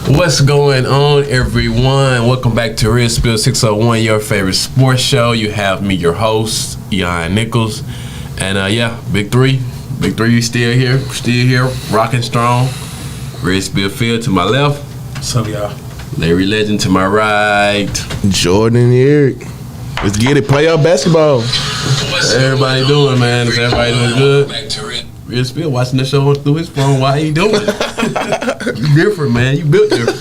What's going on, everyone? Welcome back to Real Spill 601, your favorite sports show. You have me, your host, Yuan Nichols. And Big Three, still here, rocking strong. Real Spill Field to my left. What's up, y'all? Larry Legend to my right. Jordan and Eric. Let's get it. Playoff basketball. What's everybody doing, man? Is everybody doing good? Real Spill watching the show through his phone. Why he doing it? You different, man. You built different.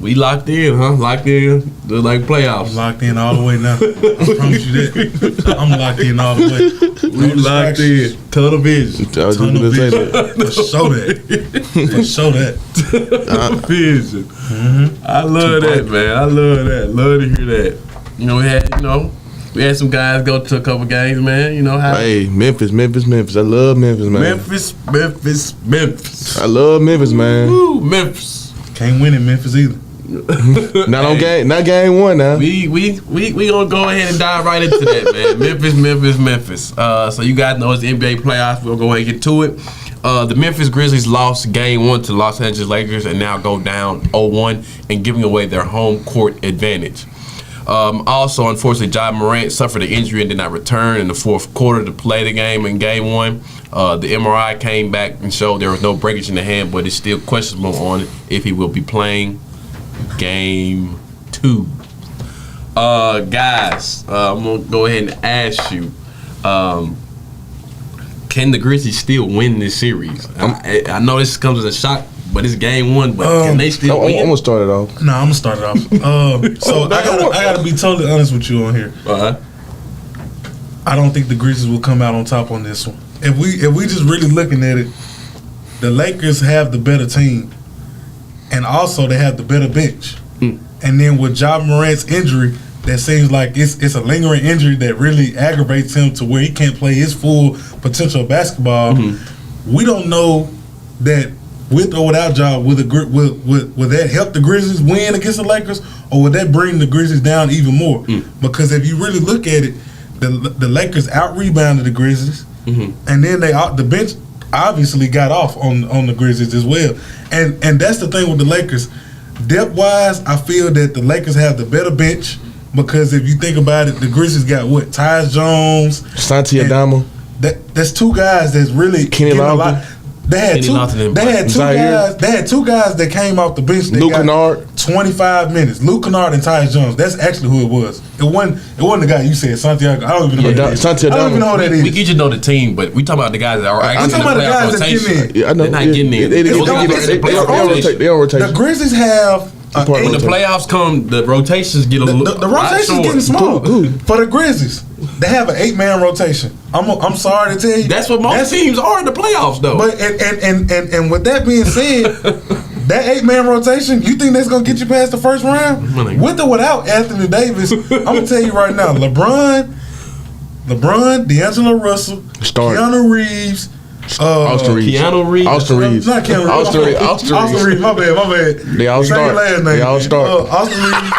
We locked in, huh? Locked in. Just like playoffs. I'm locked in all the way now. I promise you that. I'm locked in all the way. We locked in. Tunnel vision. Tunnel vision. For sure that. Tunnel vision. Mm-hmm. I love that, man. I love that. Love to hear that. We had some guys go to a couple games, man. You know how? Hey, Memphis. I love Memphis, man. Memphis. I love Memphis, man. Woo, Memphis. Can't win in Memphis either. Not game one now. We gonna go ahead and dive right into that, man. Memphis. So you guys know it's the NBA playoffs. We'll go ahead and get to it. The Memphis Grizzlies lost game one to Los Angeles Lakers and now go down 0-1 and giving away their home court advantage. Also, unfortunately, Ja Morant suffered an injury and did not return in the fourth quarter to play the game in game one. The MRI came back and showed there was no breakage in the hand, but it's still questionable on if he will be playing game two. Guys, I'm going to go ahead and ask you, can the Grizzlies still win this series? I know this comes as a shock, but it's game one, but can they still win? I'm going to start it off. No, I'm going to start it off. I got to be totally honest with you on here. I don't think the Grizzlies will come out on top on this one. If we just really looking at it, the Lakers have the better team, and also they have the better bench. And then with Ja Morant's injury, that seems like it's a lingering injury that really aggravates him to where he can't play his full potential basketball. We don't know that with or without Ja, will that help the Grizzlies win against the Lakers, or would that bring the Grizzlies down even more? Because if you really look at it, the Lakers out-rebounded the Grizzlies, and then the bench obviously got off on the Grizzlies as well. And that's the thing with the Lakers. Depth-wise, I feel that the Lakers have the better bench because if you think about it, the Grizzlies got what? Tyus Jones. Santi Adamo. That's two guys that's really Kenny Lofton. They had two guys that came off the bench. Luke Kennard. 25 minutes. Luke Kennard and Tyus Jones. That's actually who it was. It wasn't the guy you said, Santiago. I don't even know who that is. I don't even know who that is. We get you know the team, but we talking about the guys that are actually in the playoff rotation. Yeah, I know. They're not getting in. They don't rotate. The Grizzlies have when the playoffs come, the rotations get a little. The rotation's getting small for the Grizzlies. They have an 8-man rotation. I'm sorry to tell you. That's what most teams are in the playoffs, though. But and with that being said, that 8-man rotation, you think that's gonna get you past the first round? With or without Anthony Davis, I'm gonna tell you right now, LeBron, D'Angelo Russell, Keanu Reeves. Austin Reeves. Keanu Reeves. Austin Reeves. Not Keanu Reeves. Austin Reeves. My bad. They all start. Austin Reeves.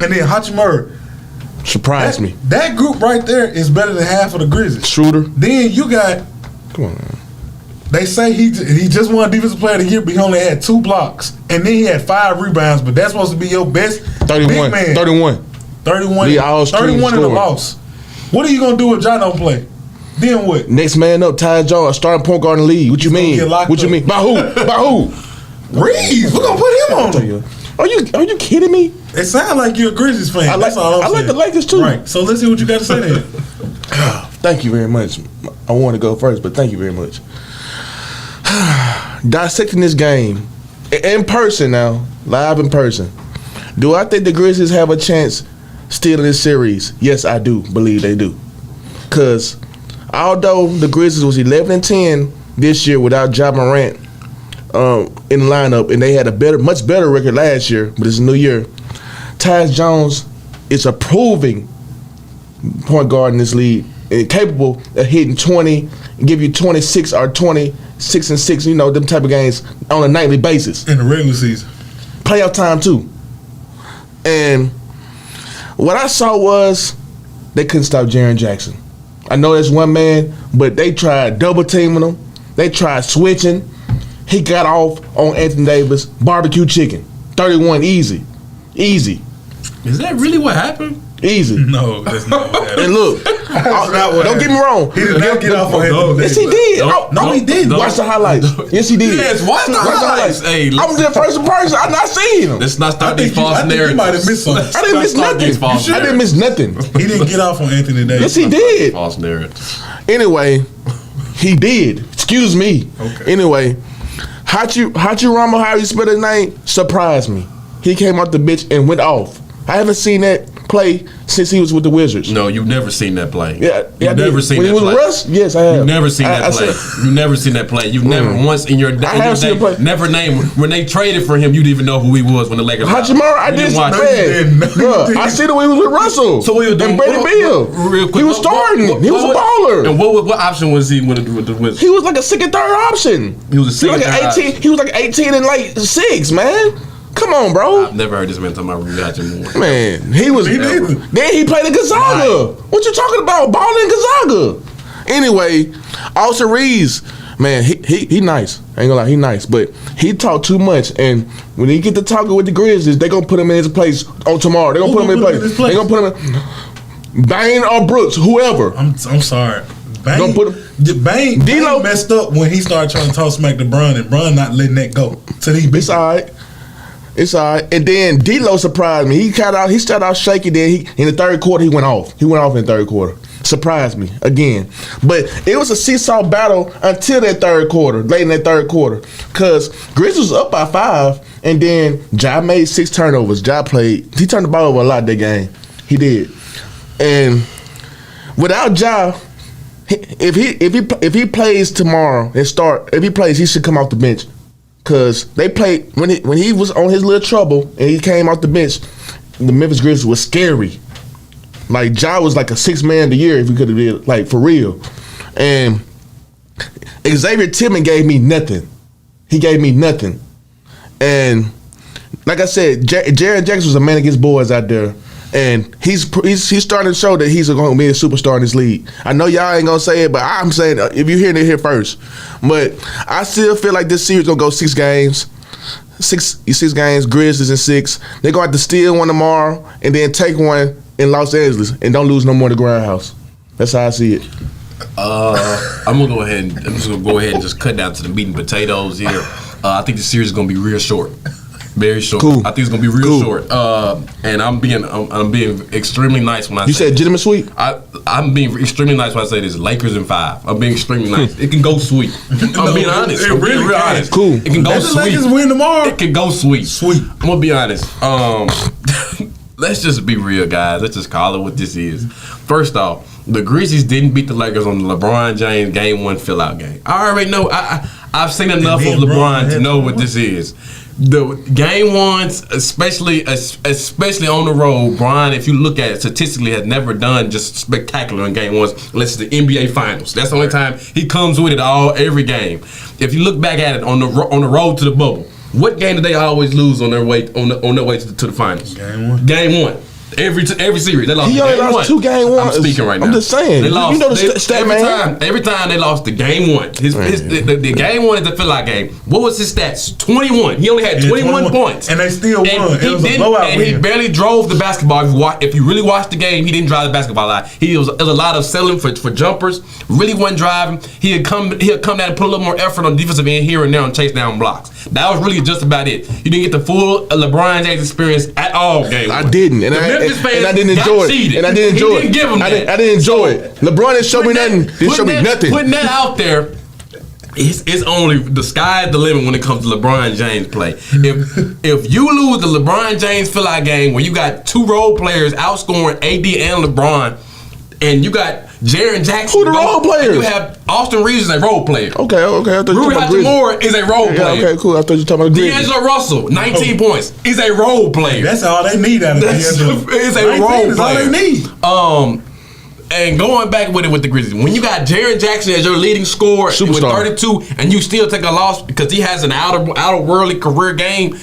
And then Hachimura. Surprised me. That group right there is better than half of the Grizzlies. Schroeder. Then you got. Come on, man. They say he just won Defensive Player of the Year, but he only had 2 blocks, and then he had 5 rebounds. But that's supposed to be your best 31. big man. 31. 31 in the loss. What are you gonna do if Ja don't play? Then what? Next man up, Tyus Jones, starting point guard in the league. What you mean? What you mean? By who? Reeves. We're gonna put him on him. Are you kidding me? It sounds like you're a Grizzlies fan. I like the Lakers too. Right. So let's see what you got to say then. Thank you very much. I want to go first, but thank you very much. Dissecting this game in person now, live in person. Do I think the Grizzlies have a chance still in this series? Yes, I do believe they do. Because although the Grizzlies was 11-10 this year without Ja Morant in the lineup, and they had a much better record last year, but it's a new year, Tyus Jones is a proving point guard in this league and capable of hitting 20 and give you 26 or 26 and 6, them type of games on a nightly basis. In the regular season. Playoff time too. And what I saw was they couldn't stop Jaren Jackson. I know that's one man, but they tried double teaming him. They tried switching. he got off on Anthony Davis barbecue chicken. 31 easy. Is that really what happened? Easy. No, that's not what happened. And look, don't get me wrong. He did not get off on Anthony Yes, Davis. he did. No, he didn't. Watch the highlights. Yes, he did. Yes, watch the highlights. Hey, I'm the first person. I not seen him. let's not I start these think false you narratives. might have missed something. I didn't miss nothing. I didn't miss nothing. He didn't get off on Anthony Davis. Yes, he did. False narratives. Anyway, he did. Excuse me. Okay. Anyway, Hachi Rama, how you spell his name, surprised me. He came out the bitch and went off. I haven't seen that play since he was with the Wizards. No, you've never seen that play. Yeah, You've never seen when that he was play. with Russ? Yes, I have. You've never seen that play. You've never seen that play. You've never once in your day never named when they traded for him. You didn't even know who he was when the Lakers. Hachimura, I didn't watch that. I see the way he was with Russell. So we were doing and Brady Bill. Real quick, He was starting. He was a baller. And what option was he with the Wizards? He was like a second, third option. He was a second, third 18. He was like 18 and like 6, man. Come on, bro. I've never heard this man talking about Rui Hachimura. Man, he was. Then he played in Gonzaga. Right. What you talking about? Balling in Gonzaga. Anyway, Austin Reeves, man, he nice. I ain't gonna lie, he nice, but he talk too much. And when he get to talking with the Grizzlies, they gonna put him in his place on tomorrow. They gonna put him in his place. They gonna put him in Bane or Brooks, whoever. I'm sorry. Bane, Don't put him. Bane messed up when he started trying to talk smack to Bron, and Bron not letting that go. So he It's alright. It's alright. And then D-Lo surprised me. He started out shaky. Then in the third quarter he went off. He went off in the third quarter. Surprised me again. But it was a seesaw battle until that third quarter, late in that third quarter. Cause Grizzlies was up by 5, and then Ja made 6 turnovers. Ja played. He turned the ball over a lot that game. He did. And without Ja, if he plays tomorrow and start, if he plays, he should come off the bench. Cause they played when he was on his little trouble and he came off the bench, the Memphis Grizzlies was scary. Like Ja was like a 6 man of the year if he could have been like for real. And Xavier Tillman gave me nothing. He gave me nothing. And like I said, Jaren Jackson was a man against boys out there. And he's starting to show that he's going to be a superstar in this league. I know y'all ain't going to say it, but I'm saying if you're hearing it here first. But I still feel like this series going to go 6 games. Six games, Grizzlies in 6. They're going to have to steal one tomorrow and then take one in Los Angeles and don't lose no more to Grindhouse. That's how I see it. I'm just gonna go ahead and just cut down to the meat and potatoes here. I think the series is gonna be real short. Very short. Cool. I think it's gonna be real short. And I'm being extremely nice when I say said legitimate sweep? I'm being extremely nice when I say this. Lakers in 5. I'm being extremely nice. It can go sweet. I'm being honest. I'm being real honest. Cool. It can go Let sweet. the Lakers win tomorrow. It can go sweet. Sweet. I'm gonna be honest. Let's just be real, guys. Let's just call it what this is. First off, the Grizzlies didn't beat the Lakers on the LeBron James Game 1 fill-out game. I already know. I've seen enough of LeBron to know what this is. The Game 1s, especially on the road, Bron, if you look at it statistically, has never done just spectacular in Game 1s unless it's the NBA Finals. That's the only time he comes with it every game. If you look back at it on the road to the bubble, what game did they always lose on their way to the finals? Game 1. Every series they lost. He only lost 2 Game 1s. I'm speaking right now. I'm just saying. They lost. You know the stat, man. Every time they lost the Game 1. The Game 1 is the fill-out game. What was his stats? 21. He only had 21 points, and they still won. It was a blowout win. He barely drove the basketball. If you really watched the game, he didn't drive the basketball out. It was a lot of selling for jumpers. Really wasn't driving. He'd come down and put a little more effort on defensive end here and there and chase down blocks. That was really just about it. You didn't get the full LeBron James experience at all. Game 1. I didn't, and I didn't enjoy it. And I didn't enjoy it. I didn't enjoy it. LeBron didn't show me nothing. Didn't show me nothing. Putting that out there, it's only the sky is the limit when it comes to LeBron James play. If you lose the LeBron James fill-out game where you got 2 role players outscoring AD and LeBron, and you got Jaren Jackson. Who the role players? You have Austin Reeves as a role player. Okay. I thought Rui Hachimura is a role player. Okay, cool. I thought you were talking about Grizzlies. D'Angelo Russell, 19 points, is a role player. That's all they need out of D'Angelo. Is a role player. That's all they need. And going back with it with the Grizzlies, when you got Jaren Jackson as your leading scorer with 32, and you still take a loss because he has an outer-worldly career game,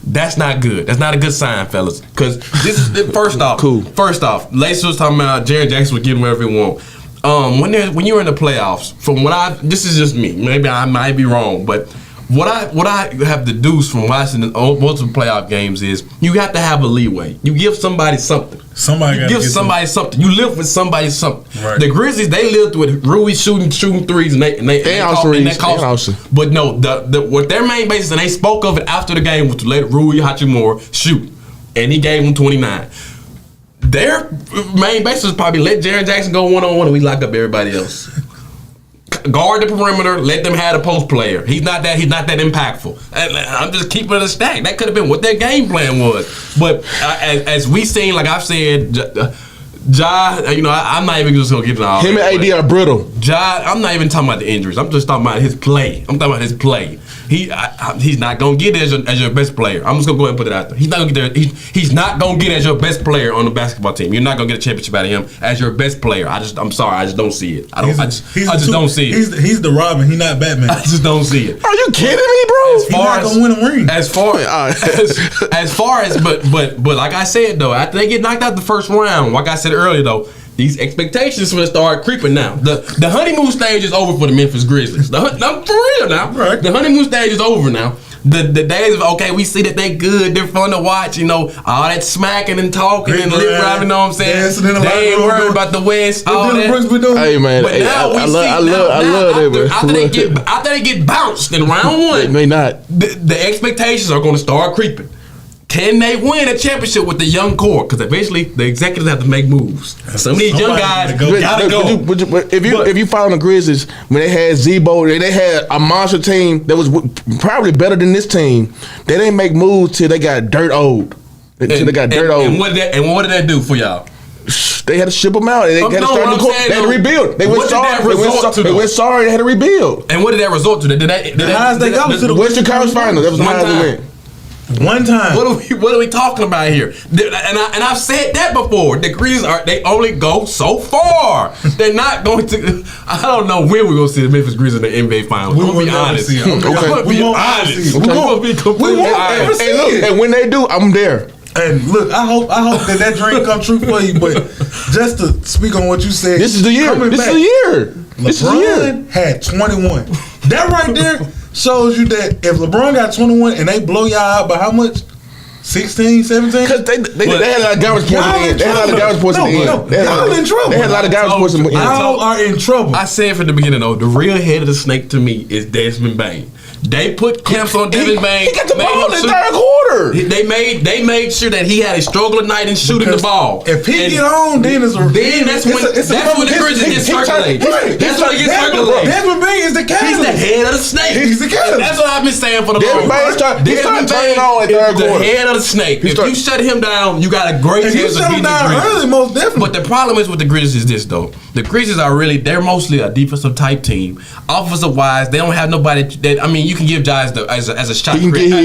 that's not good. That's not a good sign, fellas. Because this is first off. Cool. First off, Lace was talking about Jaren Jackson was getting whatever he want. When you're in the playoffs, this is just me. Maybe I might be wrong, but What I have deduced from watching the multiple playoff games is you have to have a leeway. You give somebody something. Somebody give somebody something. You live with somebody something. Right. The Grizzlies, they lived with Rui shooting threes and they cost. But no, what their main basis, and they spoke of it after the game, was to let Rui Hachimura shoot, and he gave him 29. Their main basis was probably let Jaren Jackson go 1-on-1 and we lock up everybody else. Guard the perimeter, let them have a post player. He's not that impactful. I'm just keeping it a stack. That could have been what their game plan was. But as we seen, like I've said, Ja, I'm not even just gonna get it all. Him and AD are brittle. Ja, I'm not even talking about the injuries. I'm just talking about his play. He's not gonna get it as your best player. I'm just gonna go ahead and put it out there. He's not gonna get there. He's not gonna get it as your best player on the basketball team. You're not gonna get a championship out of him as your best player. I'm sorry. I just don't see it. I just don't see it. He's the Robin. He's not Batman. I just don't see it. Are you kidding me, bro? He's not gonna win a ring. As far as but like I said though, after they get knocked out the first round, like I said earlier though, these expectations will start creeping now. The honeymoon stage is over for the Memphis Grizzlies. I'm for real now. Right. The honeymoon stage is over now. The days of, okay, we see that they good, they're fun to watch, all that smacking and talking and lip rapping, you know what I'm saying? They ain't worried about the West, all that. Hey, man. But now I love it, man. After they get bounced in round one, they may not. The expectations are going to start creeping. Can they win a championship with the young core? Because eventually the executives have to make moves. Some of these young guys gotta go. But if you follow the Grizzlies, when they had Zebo, they had a monster team that was probably better than this team. They didn't make moves till they got dirt old. And what did that do for y'all? They had to ship them out. They had to start they had to rebuild. They went sorry. They had to rebuild. And what did that result to? The highest they got was to the Western Conference Finals. That was the highest they went. One time. What are we talking about here? And I've said that before. The Grizzlies they only go so far. They're not going to. I don't know when we're going to see the Memphis Grizzlies in the NBA Finals. We're going to be honest. We're going to be completely honest. And look, and when they do, I'm there. And look, I hope that dream come true for you. But just to speak on what you said, this is the year. LeBron had 21. That right there shows you that if LeBron got 21 and they blow y'all out by how much? 16, 17? Because they had a lot of garbage points at the end. They had a lot of garbage points at the end. Y'all in trouble. They had a lot of garbage points at the end. Y'all are in trouble. I said from the beginning though, the real head of the snake to me is Desmond Bain. They put camps on Desmond Bain. He got the ball in the third quarter. They made sure that he had a struggle at night in shooting the ball. If he get on, then that's when the Grizzlies get circulated. That's when it gets circulated. Desmond Bain is the catalyst. He's the head of the snake. He's the catalyst. That's what I've been saying for the Desmond Bain started turning on at third quarter. The head of the snake. If you shut him down, you got a great chance of beating the Grizzlies. Early, most definitely. But the problem is with the Grizzlies is this though. The Grizzlies they're mostly a defensive type team. Offensive wise, they don't have nobody that you can give guys as a shot creator.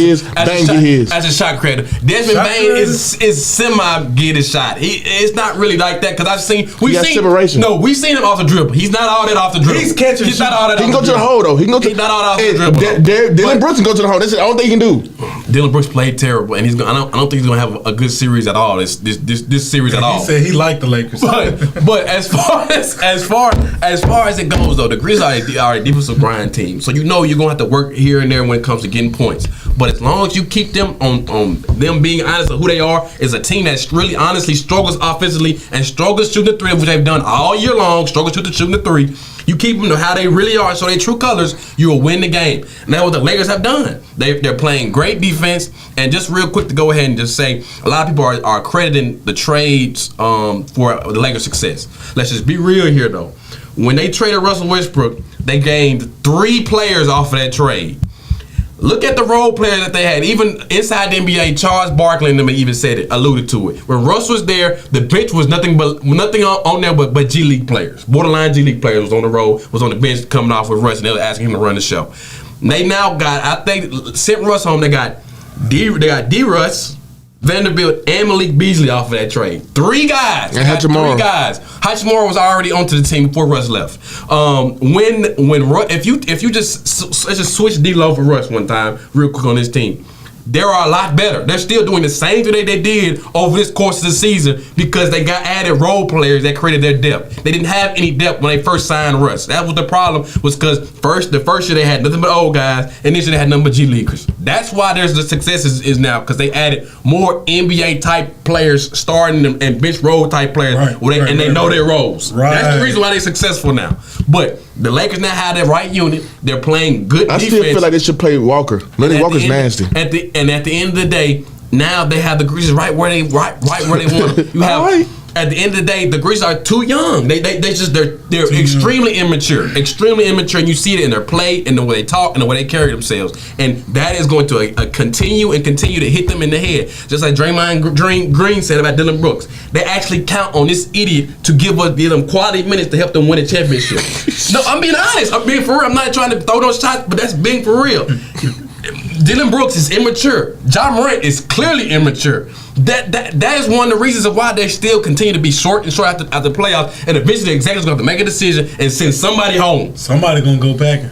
As a shot creator. Desmond Bain is semi get his shot. It's not really like that because we've seen separation. No, we've seen him off the dribble. He's not all that off the dribble. He's catching. He's not all that. He can go to the hole though. He's not all that off the dribble. Dylan Brooks can go to the hole. That's the only thing he can do. Dylan Brooks played terrible, and I don't think he's gonna have a good series at all. This series at all. He said he liked the Lakers. But as far as it goes though, the Grizzlies are a defensive grind team. So you're gonna have to work here and there when it comes to getting points. But as long as you keep them on them being honest of who they are, is a team that really honestly struggles offensively and struggles shooting the three, which they've done all year long, struggles shooting the three. You keep them to how they really are, so their true colors, you will win the game. And that's what the Lakers have done. They're playing great defense. And just real quick to go ahead and just say, a lot of people are crediting the trades for the Lakers' success. Let's just be real here, though. When they traded Russell Westbrook, they gained 3 players off of that trade. Look at the role players that they had. Even inside the NBA, Charles Barkley and them even said it, alluded to it. When Russ was there, the bench was nothing on there but G League players. Borderline G League players was on the road, was on the bench coming off with Russ, and they were asking him to run the show. They now got, I think, sent Russ home. They got D. Russ, Vanderbilt, and Malik Beasley off of that trade. 3 guys. And Hachimura. 3 guys. Hachimura was already onto the team before Russ left. If you just let's just switch D-Lo for Russ one time, real quick on this team. They are a lot better. They're still doing the same thing they did over this course of the season because they got added role players that created their depth. They didn't have any depth when they first signed Russ. That was the problem, was because the first year they had nothing but old guys, and this year they had nothing but G Leaguers. That's why there's the success is now, because they added more NBA type players starting and bench role type players, and they know their roles. Right. That's the reason why they're successful now. But the Lakers now have their right unit. They're playing good defense. I still feel like they should play Walker. Lenny Walker's nasty. At the end of the day, now they have the Grizzlies right where they want them. You have at the end of the day, the Grizzlies are too young. They're extremely immature, and you see it in their play and the way they talk and the way they carry themselves, and that is going to continue to hit them in the head, just like Draymond Green said about Dylan Brooks. They actually count on this idiot to give them quality minutes to help them win a championship. No, I'm being honest. I'm being for real. I'm not trying to throw those shots, but that's being for real. Dylan Brooks is immature. Ja Morant is clearly immature. That is one of the reasons of why they still continue to be short after the playoffs, and eventually the executives going to make a decision and send somebody home. Somebody going to go packing.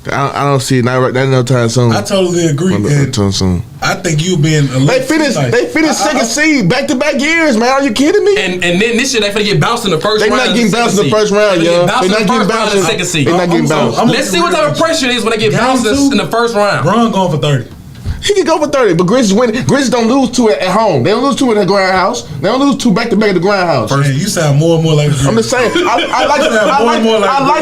I don't see it not no time soon. I totally agree. I think you being they finished second seed back-to-back years, man. Are you kidding me? And then this year they finna get bounced in the first round. They're not getting bounced in the first round, yo. They're not getting bounced in the second seed. They're not getting bounced. Let's see what type of pressure it is when they get bounced in the first round. Bron going for 30. He can go for 30, but Grizzlies win. Grizzlies don't lose two at home. They don't lose two at the Grand House. They don't lose two back-to-back at the Grand House. Man, you sound more and more like I'm just saying. I like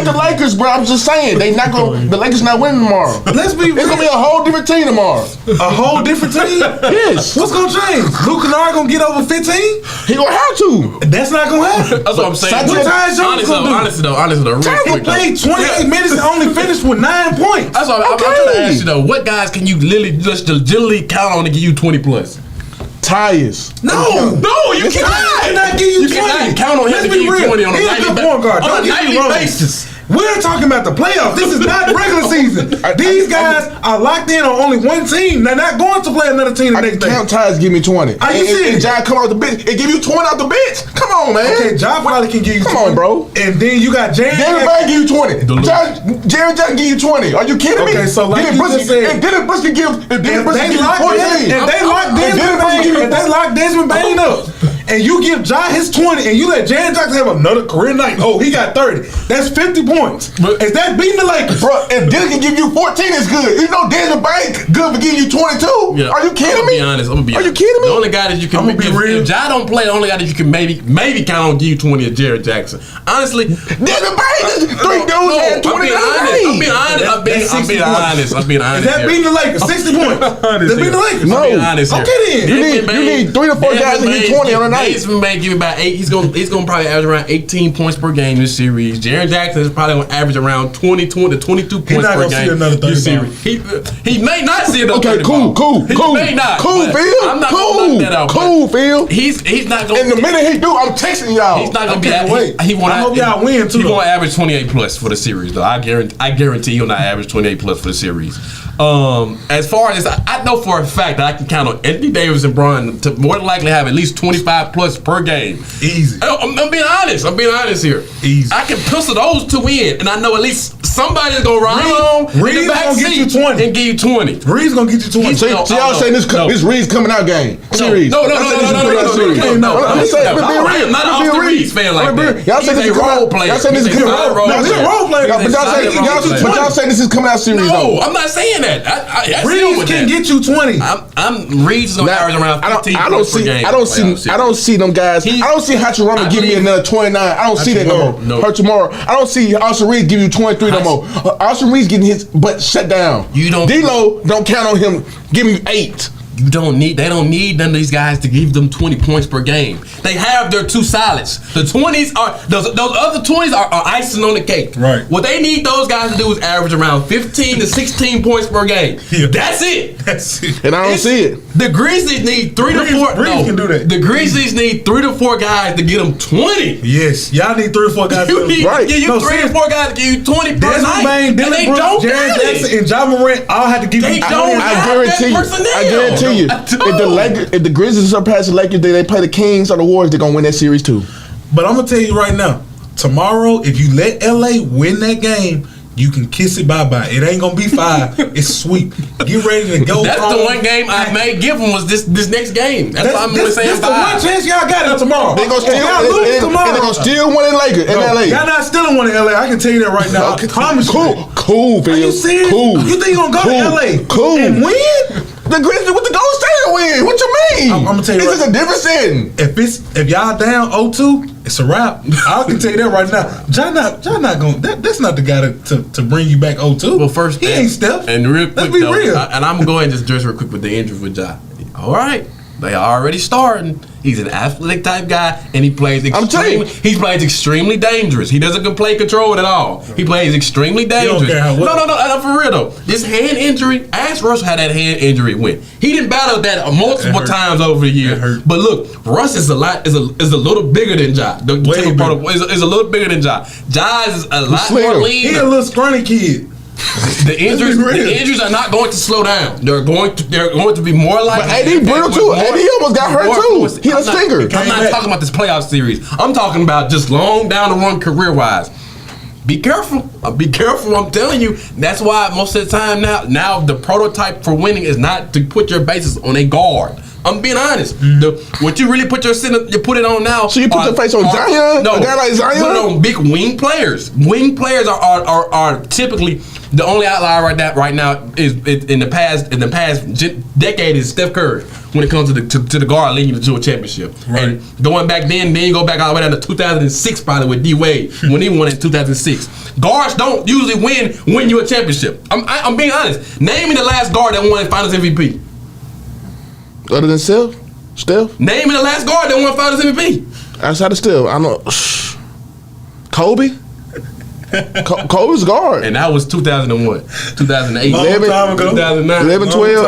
the Lakers, bro. I'm just saying the Lakers not winning tomorrow. Let's be real. It's gonna be a whole different team tomorrow. A whole different team? Yes. What's gonna change? Luke Kennard gonna get over 15? He gonna have to. That's not gonna happen. That's what I'm saying. What Tyus Jones gonna do? Honestly though, Tyus played 28 minutes and only finished with 9 points. That's what I'm trying to ask you though. What guys can you literally just legitimately count on to give you 20 plus? Tyus. No, you cannot give you 20. You cannot count on him to give you 20 on a nightly basis. We're talking about the playoffs. This is not regular season. These guys are locked in on only one team. They're not going to play another team the next day. Count Tyus give me 20. Are you serious? And Ja come out the bench. It give you 20 out the bench. Come on, man. Okay, Ja probably can give you 20. Come on, bro. And then you got Jared Bang give you 20. Jared Jackson give you 20. Are you kidding me? Okay, so like you just said, Dennis Bush can give 14. If they lock Desmond Bain up, and you give Ja his 20, and you let Jared Jackson have another career night, he got 30. That's 50 points. Is that beating the Lakers? Bro, if Dennis can give you 14, it's good. You know Desmond Bain good for giving you 22. Yeah. Are you kidding me? I'm gonna be honest. Are you kidding me? The only guy that you can if Ja don't play, the only guy that you can maybe count on give you 20 is Jared Jackson. Honestly, Desmond Bain is 3 dudes had 20. I'm being honest. Is that beating the Lakers? 60 points. That's beating the Lakers. No. Okay then. You need 3 to 4 guys to get 20 on a night. Desmond Bain give me about 8. He's gonna probably average around 18 points per game this series. Jared Jackson is probably gonna average around 20 to 22 points per game this series. He may not see another 30 cool. He may not. Cool, Phil. I'm not gonna knock that out. Cool, Phil. He's not gonna. And the minute he do, I'm texting y'all. He's not gonna be. I hope y'all win too. He's gonna average 28 plus for the series, though. I guarantee he'll not average 28 plus for the series. As far as I know for a fact that I can count on Anthony Davis and Bron to more than likely have at least 25 plus per game. Easy. I'm being honest. I'm being honest here. Easy. I can pencil those two in, and I know at least somebody's gonna ride along in the back seat get you 20 and give you 20. Reed's gonna get you 20. So y'all saying this Reed's coming out game series? No. I'm saying not Austin Reed's fan like that. Y'all saying this is role player. Y'all saying this is coming out. He's a role player. But y'all saying this is coming out series. No, I'm not saying that. Reed's can get you 20. Reed's gonna average around 15 points per game. I don't see them guys. I don't see Hachimura give me another 29. I don't see that no more. Hachimura. I don't see Austin Reed give you 23 no more. Austin Reed's getting his butt shut down. D-Lo don't count on him giving you 8. They don't need none of these guys to give them 20 points per game. They have their two solids. The 20s are those other 20s are icing on the cake. Right. What they need those guys to do is average around 15 to 16 points per game. Yeah. That's it. And I don't see it. The Grizzlies need 3 to 4. Reeves can do that. The Grizzlies need 3 to 4 guys to get them 20. Yes, y'all need 3 or 4 guys. You need to give you 3 or 4 guys to give you 20 per night. Desmond Bain, Brooks, Jared Jackson, and Ja Morant all had to give you. I guarantee you. If the Grizzlies surpass the Lakers, they play the Kings or the Warriors, they're gonna win that series too. But I'm gonna tell you right now, tomorrow, if you let LA win that game, You can kiss it bye-bye. It ain't gonna be 5. It's sweep. Get ready to go. That's the one game I may give them was this next game. That's why I'm going to say 5. That's the one chance y'all got it tomorrow. They gonna steal. They gonna steal one in Lakers in LA. Y'all not stealing one in LA. I can tell you that right now. I promise you. Cool, Phil. Are you serious? Cool. You think you gonna go to LA? Cool. And win? The Grizzlies with the Golden State win. What you mean? I'm gonna tell you this is a different setting. If y'all down 0-2, it's a wrap. I can tell you that right now. John not going. That's not the guy to bring you back 0-2. Well, first he ain't Steph. And real quick, let's be real. And I'm gonna go ahead and just address real quick with the injury with Ja. All right, they are already starting. He's an athletic type guy, and he plays extremely dangerous. He doesn't play control at all. He plays extremely dangerous. No, for real though. This hand injury, ask Russ how that hand injury went. He didn't battle that multiple times over the year. But look, Russ is a little bigger than Ja. The protocol is a little bigger than Ja. Ja is a lot more lean. He a little scrawny kid. The injuries are not going to slow down. They're going to be more likely. But AD brittle too. AD almost got hurt too. He a stinger. I'm not talking about this playoff series. I'm talking about just long down the run career wise. Be careful. Be careful. I'm telling you. That's why most of the time now the prototype for winning is not to put your bases on a guard. I'm being honest. What you really put it on now. So you put your face on Zion? No, a guy like Zion? Put it on big wing players. Wing players are typically the only outlier right now is in the past decade is Steph Curry when it comes to the guard leading you to a championship. Right. And going back then you go back all the way down to 2006 probably with D Wade when he won in 2006. Guards don't usually win you a championship. I'm being honest. Name me the last guard that won Finals MVP. Other than Steph? Name me the last guard that won Finals MVP. Outside of Steph, I know. Kobe? Kobe's guard. And that was 2001, 2008, 2009, 11, 12.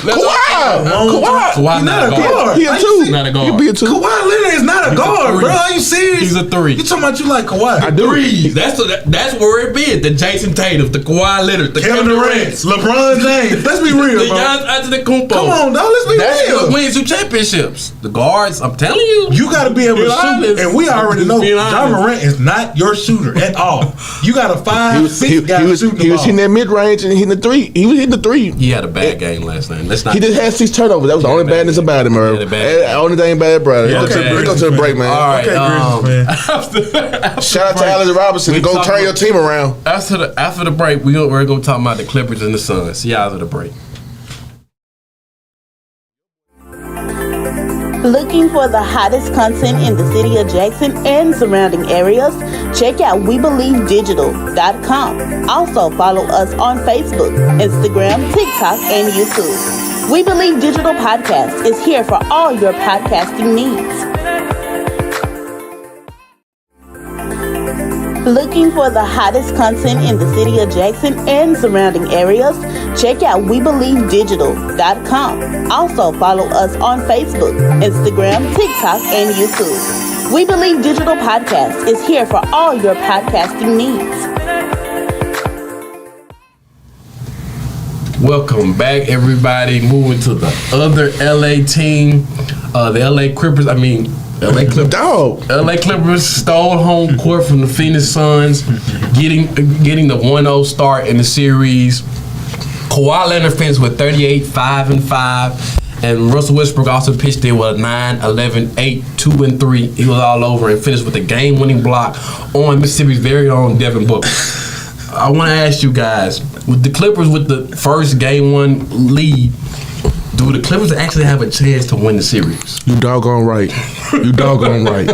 Kawhi. Kawhi's not a guard. He a 2. Not a guard. He be a 2. Kawhi Leonard is not a guard, bro. Are you serious? He's a 3. You talking about you like Kawhi? I do. Threes. That's where it be. The Jason Tatum, the Kawhi Leonard, the Kevin Durant, LeBron James. Let's be real, the bro. Giannis Antetokounmpo. Come on, dog. Let's be That's real. what wins you championships. The guards, I'm telling you. You got to be able to shoot, and we already know John Morant is not your shooter at all. You got a 5'6" guy shooting the ball. He was hitting that mid range and hitting the 3. He was hitting the 3. He had a bad game last night. Let's not. He just had 6 turnovers. That was the only badness about him, bro. The only thing bad, bro. Let's go to the break, man. All right, man. Shout out to Allen Robinson. Go turn your team around. After the break, we're gonna talk about the Clippers and the Suns. See you after the break. Looking for the hottest content in the city of Jackson and surrounding areas? Check out WeBelieveDigital.com. Also follow us on Facebook, Instagram, TikTok, and YouTube. We Believe Digital Podcast is here for all your podcasting needs. Looking for the hottest content in the city of Jackson and surrounding areas? Check out WeBelieveDigital.com. Also follow us on Facebook, Instagram, TikTok, and YouTube. We Believe Digital Podcast is here for all your podcasting needs. Welcome back, everybody. Moving to the other LA team, the LA Clippers. LA Clippers. Dog. LA Clippers stole home court from the Phoenix Suns, getting the 1-0 start in the series. Kawhi Leonard finished with 38, 5 and 5. And Russell Westbrook also pitched in with 9, 11, 8, 2 and 3. He was all over and finished with a game-winning block on Mississippi's very own Devin Booker. I want to ask you guys, with the Clippers with the first game 1 lead, do the Clippers actually have a chance to win the series? You doggone right. You doggone right.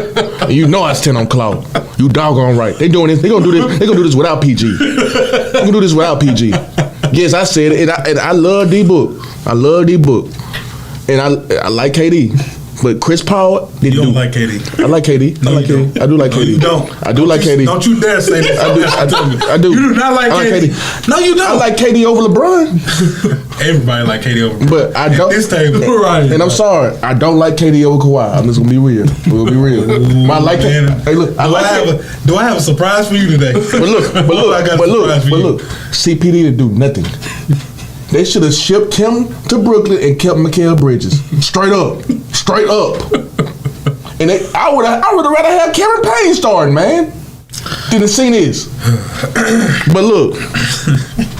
And you know I stand on cloud. You doggone right. They doing this. They gonna do this. They gonna do this without PG. They gonna do this without PG. Yes, I said it. And I love D-Book. I love D-Book. And I like KD. But Chris Paul You don't like KD. I like KD. No, I like you KD. don't. I do like No, KD. you don't. I do like KD. Don't you dare say this. I do. You do not like I KD. No, you don't. I like KD over LeBron. Everybody like KD over LeBron. But I don't. At this table. Right. And I'm sorry, I don't like KD over Kawhi. I'm just gonna be real. We'll be real. I like it. Hey, look. Do I have a surprise for you today? But look. I got a surprise for you. CPD didn't do nothing. They should have shipped him to Brooklyn and kept Mikal Bridges. Straight up. And I would have rather have Karen Payne starting, man. didn't see this. But look,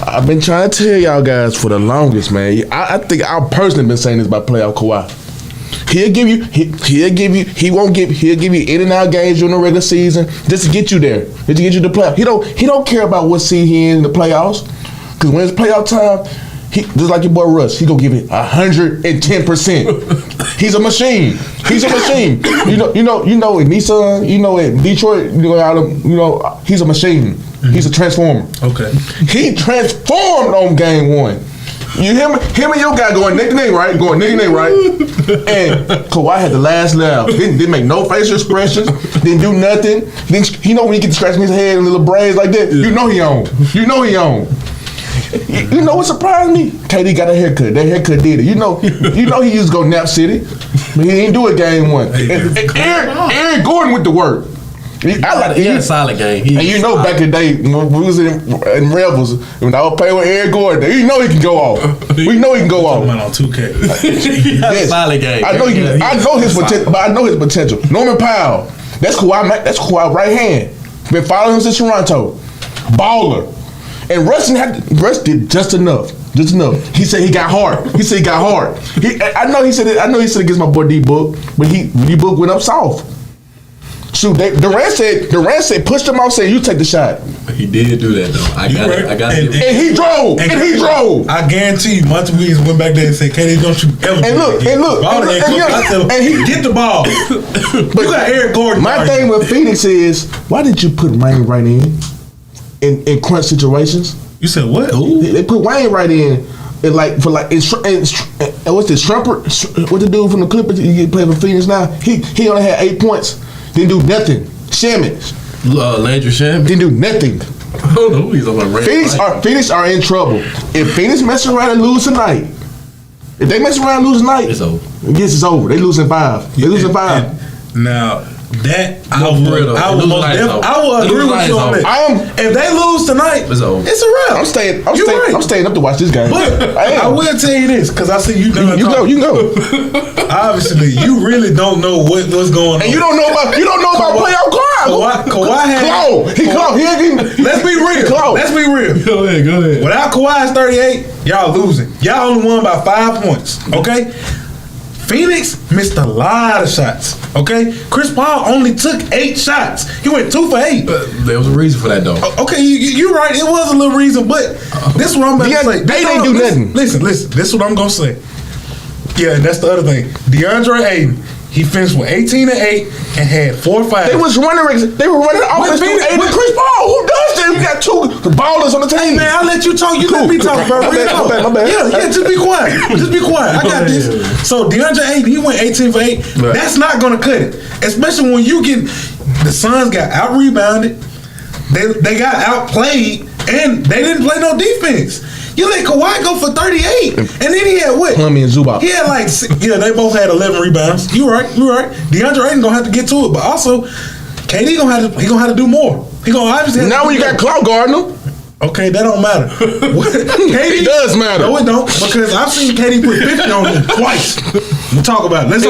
I've been trying to tell y'all guys for the longest, man. I think I've personally been saying this about playoff Kawhi. He'll give you 8 and 9 games during the regular season just to get you there, just to get you to the playoffs. He don't care about what seed he in the playoffs, because when it's playoff time, just like your boy Russ, he gonna give it 110%. He's a machine. He's a machine. You know in Nissan, in Detroit, he's a machine. He's a transformer. Okay. He transformed on game 1. You him and your guy going neck and neck, right? And Kawhi had the last laugh. Didn't make no facial expressions. Didn't do nothing. When he get scratching his head and little braids like that, you know he on. You know what surprised me? KD got a haircut. That haircut did it. You know he used to go Nap City, but he didn't do it game 1. And Aaron Gordon with the work. He had a solid game. Back in the day when we was in Rebels, when I was playing with Aaron Gordon, you know he can go off. We know he can go off. On 2K. He had a solid game. I know his potential, but I know his potential. Norman Powell, that's Kawhi right hand. Been following him since Toronto. Baller. And Russ did just enough. He said he got hard. I know he said it against my boy D-Book, but D-Book went up soft. Shoot, Durant said pushed him off, said you take the shot. He did do that though. I got it. And he drove. I guarantee you, Monty Williams went back there and said, "KD, don't you ever?" And he get the ball. But you got Eric Gordon. My thing with Phoenix is, why didn't you put Wayne right in crunch situations? You said what? They put Wayne right in. And what's this Shumpert? What the dude from the Clippers? He playing for Phoenix now. He only had 8 points. Didn't do nothing. Shaman. Landry Shaman. Didn't do nothing. I don't know who he's on my Phoenix are in trouble. If Phoenix mess around and lose tonight, it's over. Yes, it's over. They losing 5. Now that I will agree with you on that. If they lose tonight, it's a wrap. I'm staying up to watch this game. But I will tell you this, because I see you done. You go. Obviously, you really don't know what's going on. And you don't know about playoff Kawhi had. He close. Let's be real. Go ahead. Without Kawhi's 38, y'all losing. Y'all only won by 5 points. Okay. Phoenix missed a lot of shots. Okay, Chris Paul only took 8 shots. He went 2 for 8. There was a reason for that, though. Okay, you're right. It was a little reason, but this is what I'm about to say. They didn't do nothing. Listen. This is what I'm gonna say. Yeah, and that's the other thing. DeAndre Ayton, he finished with 18 and 8 and had 4 or 5. They were running offense through 8 with Chris Paul. Who does that? We got 2 ballers on the team. Hey man, I'll let you talk. You let me talk, bro. My bad. Yeah, just be quiet. I got this. So DeAndre Ayton, he went 18 for 8. Right. That's not gonna cut it. Especially when you get the Suns got out rebounded, they got outplayed, and they didn't play no defense. You let Kawhi go for 38, and then he had what? Plumlee and Zubac. He had they both had 11 rebounds. You right. DeAndre Ayton gonna have to get to it, but also KD gonna have to do more. He gonna obviously have now to when you got Clout Gardner. Okay, that don't matter. KD does matter. No, it don't, because I've seen KD put 50 on him twice. Let's talk about it. And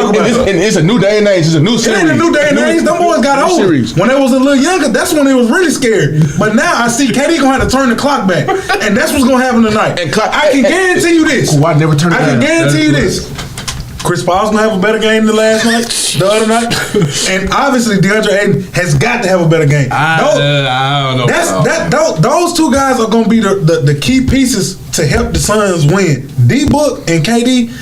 it's a new day and age. It's a new series. It ain't a new day and age. Them boys got old. When they was a little younger, that's when they was really scared. But now I see KD gonna have to turn the clock back, and that's what's gonna happen tonight. I can guarantee you this. Kawhi never turned it down. I can guarantee you this. Chris Paul's gonna have a better game than the other night, and obviously DeAndre Ayton has got to have a better game. I don't know. Those 2 guys are gonna be the key pieces to help the Suns win. D-Book and KD,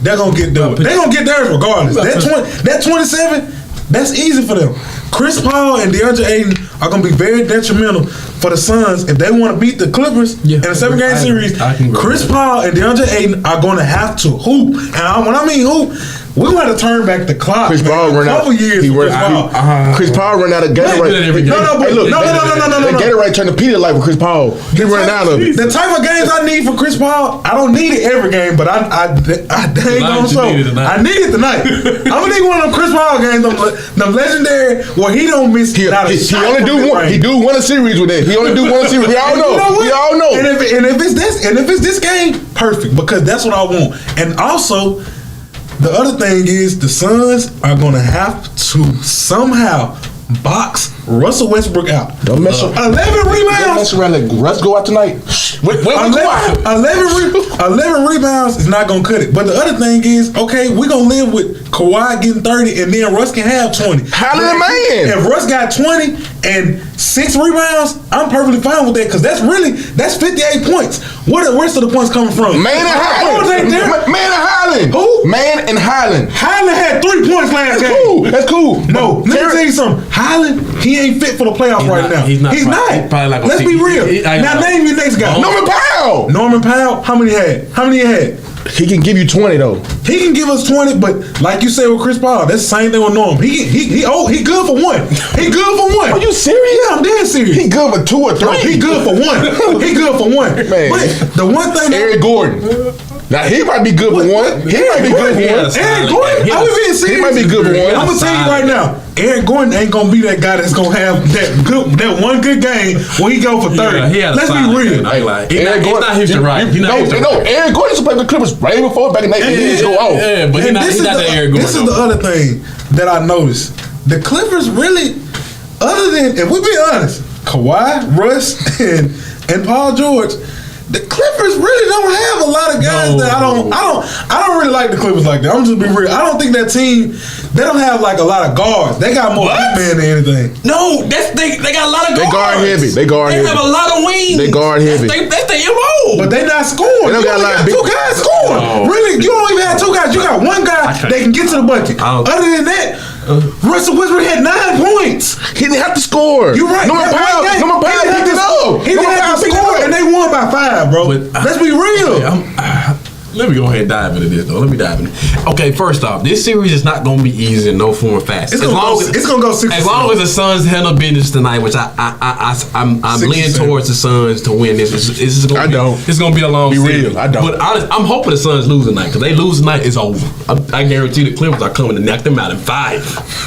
they're gonna get theirs. They're gonna get theirs regardless. That 27, that's easy for them. Chris Paul and DeAndre Ayton are going to be very detrimental for the Suns if they want to beat the Clippers in a 7-game series. Chris Paul and DeAndre Ayton are going to have to hoop. And when I mean hoop, we're going to have to turn back the clock. Chris Paul run out. Chris Paul run out of Gatorade. No. The Gatorade turned to Pedialyte with Chris Paul. He running out of it. The type of games I need for Chris Paul, I don't need it every game, but I dang on so. I need it tonight. I'm gonna need one of them Chris Paul games, them legendary, where he don't miss. He only do one. He do one a series with that. He only do one a series. We all know. We all know. And if it's this game, perfect, because that's what I want. And also, the other thing is the Suns are going to have to somehow box Russell Westbrook out. Don't mess up. 11 Don't rebounds. mess around. Like Russ go out tonight. 11 rebounds is not gonna cut it. But the other thing is, okay, we gonna live with Kawhi getting 30, and then Russ can have 20. Holla, man. If Russ got 20 and 6 rebounds, I'm perfectly fine with that because that's 58 points. Where the rest of the points coming from? Man and Highland. Man and Highland. Who? Man and Highland. Highland had 3 points last game. Cool. That's cool. No, let me tell you something. Highland, he ain't fit for the playoffs right now. He's not. Probably like Let's be real. Now name your next guy. Norman Powell. Norman Powell. How many he had? He can give you 20 though. He can give us 20, but like you said with Chris Paul, that's the same thing with Norm. He good for 1. He good for 1. Are you serious? Yeah, I'm dead serious. He good for 2 or 3. No, he good for 1. He good for 1. Man. But the one thing Eric Gordon. Now he might be good for 1. He might be good for 1. Eric Gordon, I was being serious. He might be good for 1. I'm gonna tell you right now, Eric Gordon ain't gonna be that guy that's gonna have that one good game when he go for 30. Let's be real. Eric Gordon not Houston right. Eric Gordon used to play with the Clippers right before back in the 80s. Go off. Yeah, but he's not the Eric Gordon. This is the other thing that I noticed. The Clippers really, other than, if we be honest, Kawhi, Russ, and Paul George, the Clippers really don't have a lot of guys that I don't really like the Clippers like that. I'm just be real. I don't think that team, they don't have like a lot of guards. They got more big men than anything. No, they got a lot of guards. They guard heavy. They have a lot of wings. They guard heavy. That's the MO. But they not scoring. They don't got a lot of big 2 guys scoring. Oh. Really, you don't even have 2 guys. You got 1 guy that can get to the bucket. Other than that, Russell Westbrook had 9 points. He didn't have to score. You're right. Norman Powell picked it up. He didn't have to score, and they won by 5, bro. Let's be real. Let me go ahead and dive into this, though. Let me dive in. Okay, first off, this series is not going to be easy in no form or fashion. It's going to go 6. As long as the Suns handle business tonight, which I'm leaning towards the Suns to win this. It's going to be a long series. Real. I don't. But I'm hoping the Suns lose tonight because they lose tonight, it's over. I guarantee the Clippers are coming to knock them out in 5.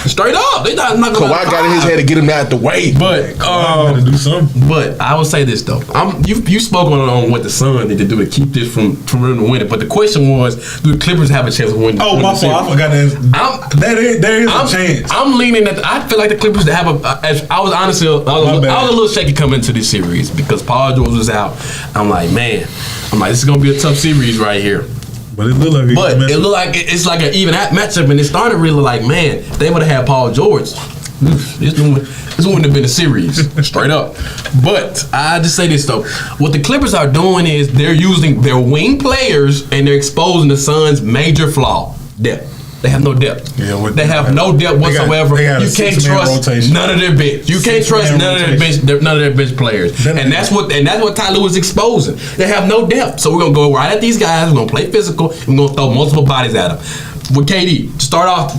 Straight up, they not going to. Kawhi got in his head to get him out the way. But gotta do something. But I will say this though, you spoke on what the Suns need to do to keep this from them to win it. But the question was, do the Clippers have a chance of winning? Oh, my fault. I forgot that. There is a chance. I'm leaning that. I feel like the Clippers have I was honestly, I was a little shaky coming into this series because Paul George was out. I'm like, this is gonna be a tough series right here. But it looked like it's like an even matchup, and it started really like, man, if they would have had Paul George, this wouldn't have been a series, straight up. But I just say this though, what the Clippers are doing is they're using their wing players and they're exposing the Suns' major flaw: depth. They have no depth. Yeah, they have no depth whatsoever. You can't trust none of their bench. You can't trust none of their bench players. And that's what Ty Lue is exposing. They have no depth. So we're gonna go right at these guys. We're gonna play physical. And we're gonna throw multiple bodies at them. With KD, start off,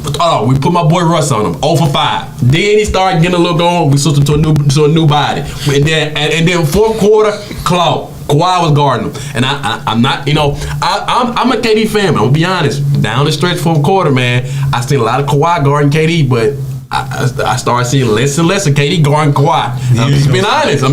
we put my boy Russ on him, 0 for 5. Then he started getting a little going. We switched him to a new body. And then fourth quarter, Kawhi was guarding him, and I'm not, I'm a KD fan. I'm gonna be honest. Down the stretch, fourth quarter, man, I seen a lot of Kawhi guarding KD, but I started seeing less and less of KD guarding Kawhi. I'm just being honest.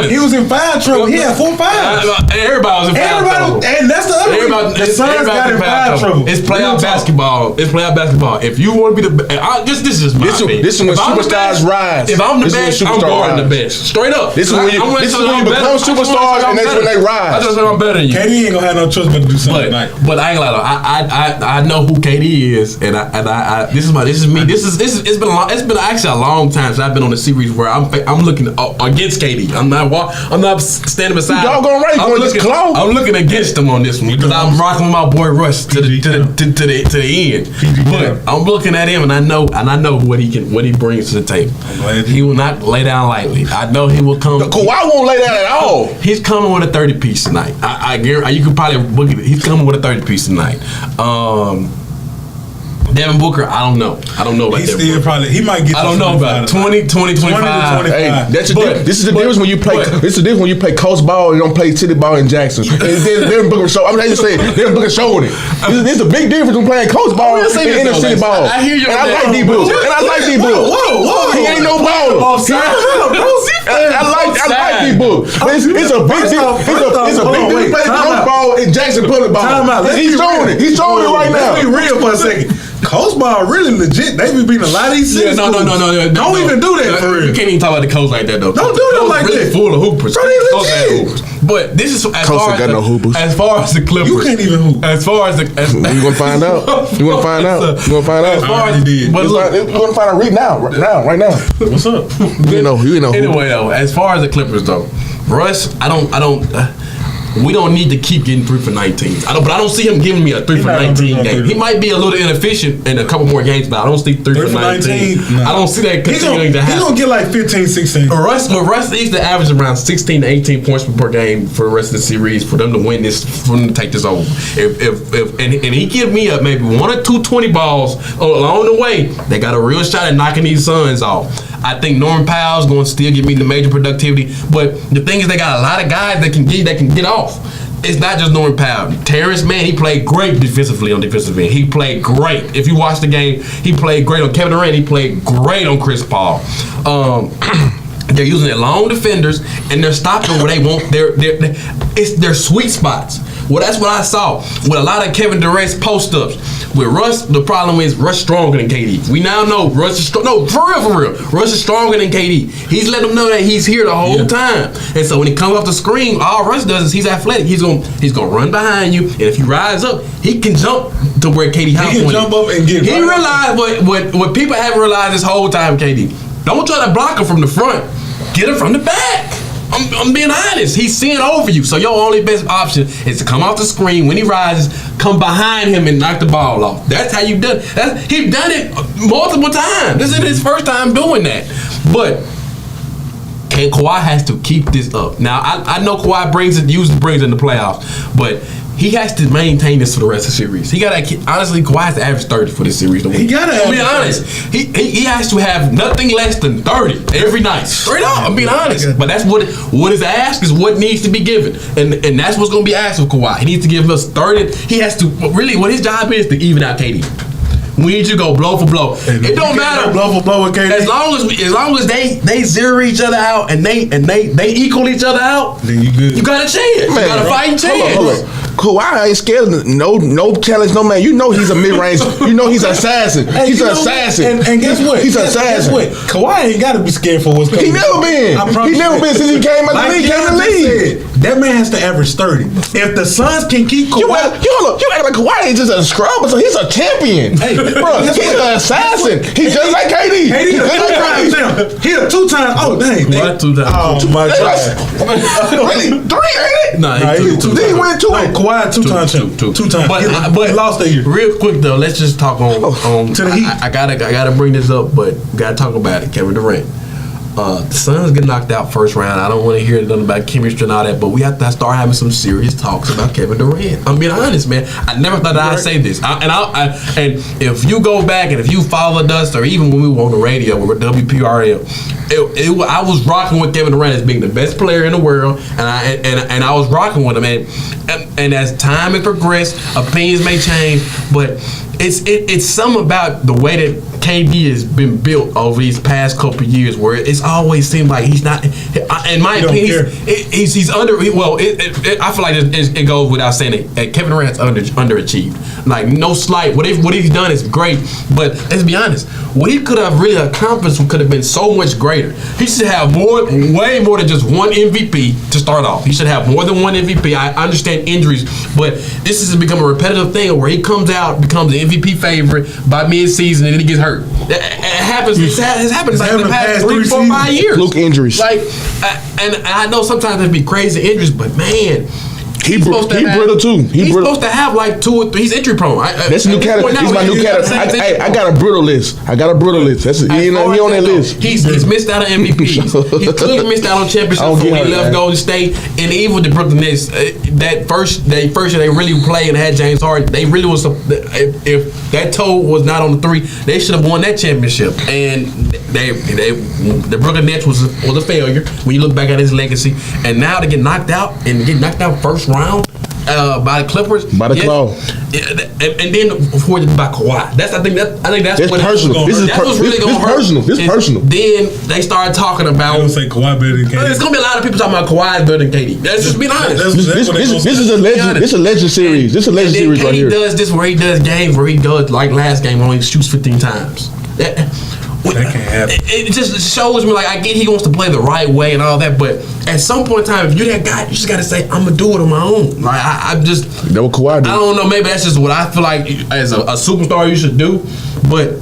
He was in foul trouble. He had 4 fouls. Everybody was in foul trouble. And that's the other thing. The Suns got in foul trouble. It's playoff basketball. If you want to be the best, this is my opinion. This is when superstars rise. If I'm the best, I'm guarding the best. Straight up. This is when you become superstars, and that's when they rise. I just said I'm better than you. KD ain't gonna have no choice but to do something tonight. But I ain't gonna lie. I know who KD is, and this is me. It's been actually a long time since I've been on a series where I'm looking against KD. I'm not standing beside him. I'm looking against him on this one because I'm rocking with my boy Russ to the end. But I'm looking at him and I know what he brings to the table. He will not lay down lightly. I know he will come. Kawhi won't lay down at all. He's coming with a 30-piece tonight. I guarantee you could probably book it. He's coming with a 30-piece tonight. Devin Booker, I don't know about that. He might get. I don't know about 20, 25. Hey, this is the difference when you play. This is the difference when you play coast ball and you don't play city ball in Jackson. Devin Booker show. I'm just saying, Devin Booker showed it. This is a big difference when playing coast ball and inner city ball. I hear you. And I like D-Book. Whoa. He ain't no baller. I like D-Book. It's a big difference. It's a big difference playing coast ball and Jackson public ball. He's showing it. He's showing it right now. Let's be real for a second. Coast ball really legit. They be beating a lot of these cities. No. Don't even do that for real. You can't even talk about the coast like that though. Don't do them like really that. Full of hoopers. Bro, they Coast had legit. hoopers. But this is as Coast far ain't got no hoopers. as far as the Clippers. You can't even hoop. As far as the You gonna find out. You gonna find out. You gonna find As out. far as did. but look, You gonna find out right now. What's up? You know. anyway though, as far as the Clippers though, Russ, we don't need to keep getting 3 for 19. But I don't see him giving me a 3 for not gonna 19 do no game. 3. He might be a little inefficient in a couple more games, but I don't see 3 for 19. Nah. I don't see that continuing to He's happen. gonna get like 15, 16. Russ needs to average around 16 to 18 points per game for the rest of the series for them to win this, for them to take this over. And he give me up maybe 1 or 2 20 balls along the way, they got a real shot at knocking these Suns off. I think Norman Powell's going to still give me the major productivity, but the thing is they got a lot of guys that can get off. It's not just Norman Powell. Terrence Mann, he played great defensively on defensive end. He played great. If you watch the game, he played great on Kevin Durant. He played great on Chris Paul. They're using their long defenders and they're stopping where they want it's their sweet spots. Well, that's what I saw with a lot of Kevin Durant's post-ups. With Russ, the problem is Russ stronger than KD. We now know Russ is strong. No, for real. Russ is stronger than KD. He's letting them know that he's here the whole time. And so when he comes off the screen, all Russ does is he's athletic. He's gonna run behind you, and if you rise up, he can jump to where KD has. He can jump up and get. He realized what people haven't realized this whole time, KD. Don't try to block him from the front. Get him from the back. I'm being honest. He's seeing over you. So your only best option is to come off the screen when he rises, come behind him and knock the ball off. That's how you done it. He's done it multiple times. This isn't his first time doing that. But Kawhi has to keep this up. Now I know Kawhi usually brings it in the playoffs, but he has to maintain this for the rest of the series. He gotta honestly, Kawhi has to average 30 for this series. He gotta be honest. He has to have nothing less than 30 every night. Straight up, I'm being honest. But that's what is asked is what needs to be given, and that's what's gonna be asked of Kawhi. He needs to give us 30. He has to really what his job is to even out KD. We need you to go blow for blow. It don't matter. Blow for blow with KD. As long as they zero each other out and they equal each other out, then you good. You got a chance. Man, you got a fighting chance. Hold on. Kawhi ain't scared of no challenge, no man. You know he's a mid-range. You know he's an assassin. He's an assassin. And guess what? He's an assassin. Guess what? Kawhi ain't got to be scared for what's coming. He never been. He never been since he came out the league. That man has to average 30. If the Suns can keep Kawhi, you act like Kawhi ain't just a scrub, so he's a champion. Hey, bro, he's an assassin. He's just like KD. He a 2-time. Oh dang, What 2 times? Oh my God. Really? 3, ain't it? Nah, He win 2. Kawhi 2-time champ. 2-time. But he lost that year. Real quick though, let's just talk on to the Heat. I gotta bring this up, but gotta talk about it. Kevin Durant. The Suns get knocked out first round. I don't want to hear nothing about chemistry and all that, but we have to start having some serious talks about Kevin Durant. I'm being honest, man. I never thought that I'd say this. And if you go back and if you followed us, or even when we were on the radio with WPRL, I was rocking with Kevin Durant as being the best player in the world, and I was rocking with him. And as time has progressed, opinions may change, but it's something about the way that KD has been built over these past couple of years, where it's always seemed like he's not. In my opinion, he's under. Well, I feel like it goes without saying that Kevin Durant's underachieved. Like no slight. What he's done is great, but let's be honest. What he could have really accomplished could have been so much greater. He should have way more than just one MVP to start off. He should have more than one MVP. I understand injuries, but this has become a repetitive thing where he comes out, becomes the MVP favorite by mid-season, and then he gets hurt. It happens. It has happened like the past 3, 4, 5 years. Fluke injuries. Like, and I know sometimes there'd be crazy injuries, but man. He brittle too. He's supposed to have like 2 or 3. He's injury prone. That's a new category. He's my new category. I got a brittle list. That's he on that list. He's missed out on MVPs. He clearly missed out on championships when he left Golden State. And even with the Brooklyn Nets, that first year they really played and had James Harden. They really was. If that toe was not on the 3, they should have won that championship. And the Brooklyn Nets was a failure when you look back at his legacy. And now to get knocked out first round, by the Clippers. By the claw. And then before by Kawhi. I think that's It's what personal. This is personal. This personal. Then they started talking about. I don't say Kawhi better than KD. It's gonna be a lot of people talking about Kawhi better than KD. That's just being honest. This is a legend. This is a legend series. This is a legend series right here. KD does this where he does games where he goes like last game only shoots 15 times. That can't happen. It just shows me like I get he wants to play the right way and all that, but at some point in time, if you're that guy, you just gotta say I'm gonna do it on my own. Like I just that what Kawhi do. I don't know. Maybe that's just what I feel like as a superstar you should do, but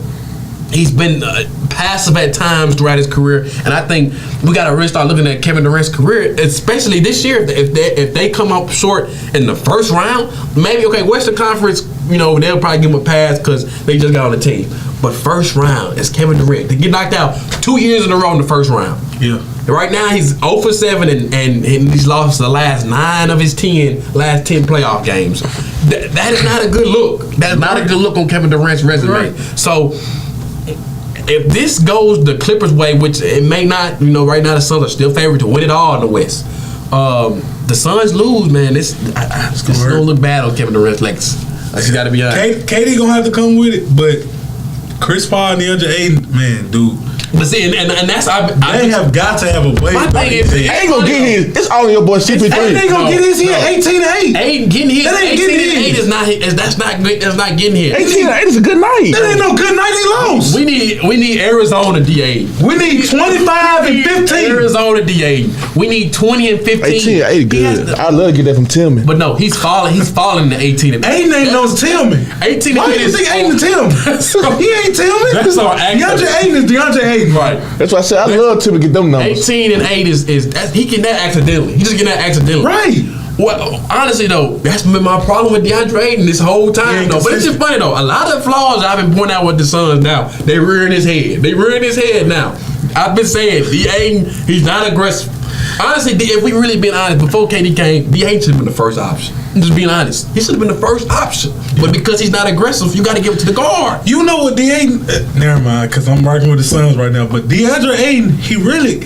he's been passive at times throughout his career, and I think we gotta really start looking at Kevin Durant's career, especially this year. If they come up short in the first round, maybe Western Conference, they'll probably give him a pass because they just got on the team. But first round, it's Kevin Durant. To get knocked out 2 years in a row in the first round. Yeah. Right now, he's 0 for 7, and he's lost the last 9 of his 10 playoff games. That is not a good look. That's not a good look on Kevin Durant's resume. Right. So, if this goes the Clippers' way, which it may not, right now the Suns are still favored to win it all in the West. The Suns lose, man. It's gonna look bad on Kevin Durant's legs. I just gotta be honest. KD gonna have to come with it, but Chris Paul and DeAndre Ayton, man, dude. But see, and that's they have got to have a way. My thing is, ain't gonna get his. It's only your boy CP3. Ain't gonna get his here. 18-8. Ain't getting his. That ain't getting his. 18-8 is not. That's not good. That's not getting his. 18-8 is a good night. That ain't no good night. They lost. We need Arizona D8. We need 25 and 15. Arizona D8. We need 20 and 15. 18-8 good. I love to get that from Tillman. But no, he's falling. He's falling to 18 and 8 ain't no Tillman. 18 and Why do you think Ayton Tillman? He ain't Tillman. That's our DeAndre Ayton is DeAndre Ayton. Right. That's why I said I love Tillman get them numbers. 18 and 8 is he getting that accidentally. He just getting that accidentally. Right. Well, honestly though, that's been my problem with DeAndre Ayton this whole time though. But it's just funny though. A lot of flaws I've been pointing out with the Suns now. They rearing his head. now. I've been saying Ayton, he's not aggressive. Honestly, if we really been honest, before KD came, Ayton should have been the first option. I'm just being honest. He should have been the first option. But because he's not aggressive, you got to give it to the guard. You know what, Ayton? Never mind, because I'm working with the Suns right now. But DeAndre Ayton, he really,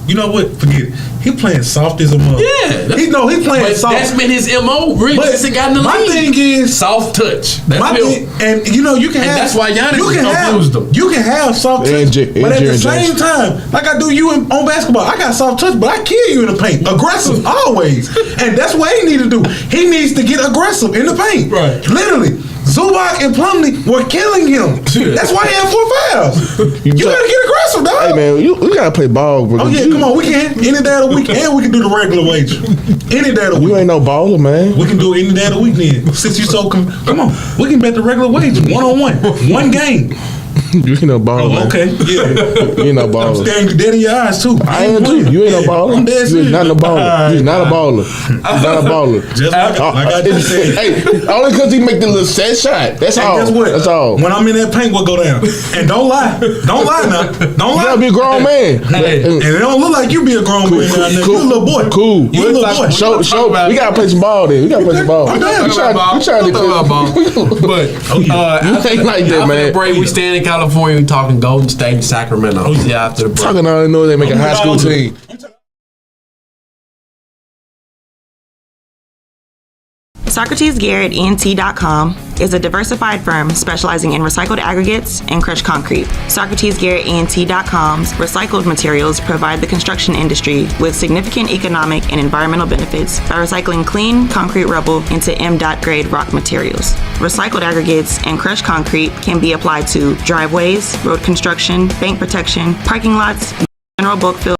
you know what? Forget it. He playing soft as a mother. Yeah. He playing soft. That's been his MO really since he got in the league. My thing is soft touch. And you can have. That's why Giannis confused them. You can have soft touch, but at the same time, like I do you on basketball, I got soft touch, but I kill you in the paint. Aggressive always, and that's what he need to do. He needs to get aggressive in the paint. Right. Literally. Zubac and Plumlee were killing him. That's why he had 4 fouls. You gotta get aggressive, dog. Hey man, we gotta play ball, bro. Oh yeah, come on, we can any day of the week, and we can do the regular wage. Any day of the week. You ain't no baller, man. We can do it any day of the week then. Since you so come on, we can bet the regular wage 1-on-1, one game. You ain't no baller, man. Okay, yeah. You ain't no baller. I'm staring you dead in your eyes too. I am too. You ain't no baller. I'm dead You is serious. not a baller. You is not a baller. You not a baller. Just like I just said. Hey, only because he make the little set shot. That's all. Guess what? That's all. When I'm in that paint, what go down? And don't lie now. Don't lie. You gotta be a grown man. And it don't look like you be a grown man now. You a little boy. Cool. You a little boy. Show. We gotta play some ball then. We gotta play some ball. I'm done. We trying to ball. But you ain't like that, man. Break, we stand in California. We talking Golden State and Sacramento. Yeah, after the break. Talking all I know they make a high school team. SocratesGarrettENT.com is a diversified firm specializing in recycled aggregates and crushed concrete. SocratesGarrettENT.com's recycled materials provide the construction industry with significant economic and environmental benefits by recycling clean concrete rubble into M.Dot grade rock materials. Recycled aggregates and crushed concrete can be applied to driveways, road construction, bank protection, parking lots, general bulk fields,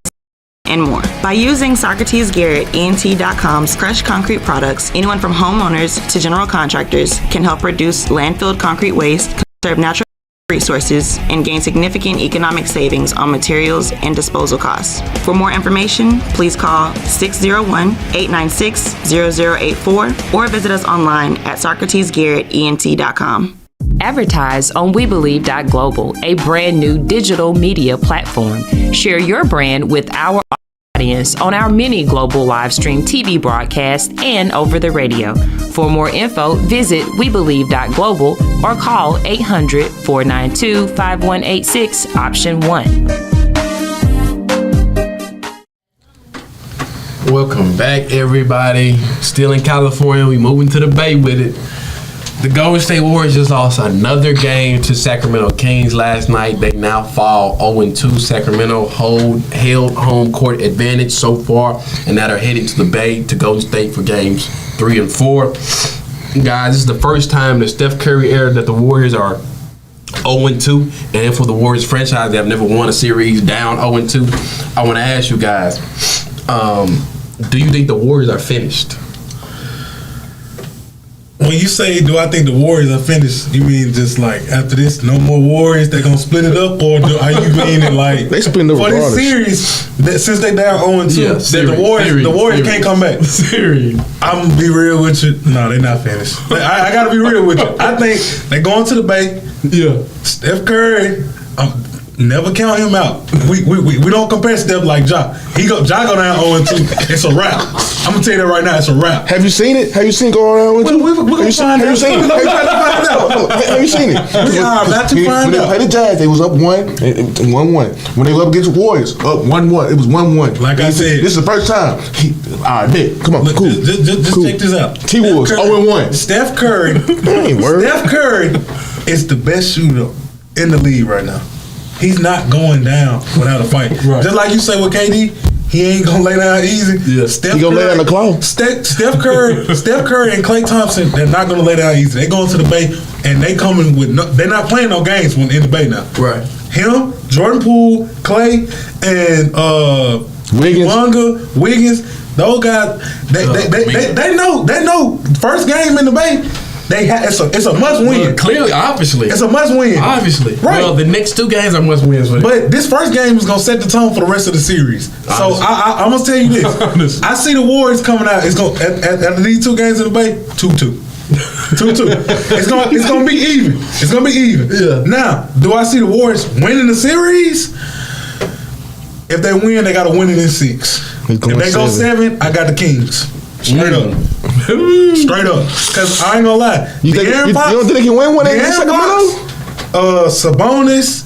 and more. By using SocratesGarrettENT.com's crushed concrete products, anyone from homeowners to general contractors can help reduce landfilled concrete waste, conserve natural resources, and gain significant economic savings on materials and disposal costs. For more information, please call 601-896-0084 or visit us online at SocratesGarrettENT.com. Advertise on WeBelieve.Global, a brand new digital media platform. Share your brand with our audience on our many global live stream TV broadcasts and over the radio. For more info, visit WeBelieve.Global or call 800-492-5186, option 1. Welcome back, everybody. Still in California. We moving to the Bay with it. The Golden State Warriors just lost another game to Sacramento Kings last night. They now fall 0-2. Sacramento held home court advantage so far, and now they're heading to the Bay to Golden State for games 3 and 4. Guys, this is the first time in the Steph Curry era that the Warriors are 0-2, and for the Warriors franchise, they have never won a series down 0-2. I want to ask you guys, do you think the Warriors are finished? When you say, do I think the Warriors are finished, you mean just like after this, no more Warriors, they're going to split it up? Or are you meaning like they split it for regardless. This series, that since they down 0-2, that the Warriors can't come back? Series. I'm going to be real with you. No, they're not finished. I got to be real with you. I think they're going to the Bay. Yeah. Steph Curry, never count him out. We don't compare Steph like Ja. Ja go down 0-2. It's a wrap. I'm gonna tell you that right now. It's a wrap. Have you seen it? Have you seen go around with you? We're gonna find out. Have you seen it? Have you seen it? We are about to find when out. they played the Jazz, they was up 1-1. When they were up against the Warriors, up 1-1. It was 1-1. Like I said, this is the first time. All right, Nick, come on, look, cool. Just cool. check this out. T Wolves 0-1. Steph Curry. Steph Curry is the best shooter in the league right now. He's not going down without a fight. Right. Just like you say with KD, he ain't gonna lay down easy. Yeah. He gonna lay down the claw. Steph Curry and Klay Thompson, they're not gonna lay down easy. They going to the Bay and they coming with they're not playing no games when in the Bay now. Right. Him, Jordan Poole, Klay, and Wiggins. Those guys, they know first game in the Bay. It's a must win. Well, clearly, obviously. It's a must win. Obviously. Right. Well, the next 2 games are must wins for them. But this first game is going to set the tone for the rest of the series. So I'm going to tell you this. I see the Warriors coming out. It's going after these 2 games in the Bay, 2-2. 2-2. It's going to be even. It's going to be even. Yeah. Now, do I see the Warriors winning the series? If they win, they got to win it in 6. If they go 7, I got the Kings. Straight up. Straight up. Because I ain't gonna lie. You don't think they can win one in Sacramento? Sabonis,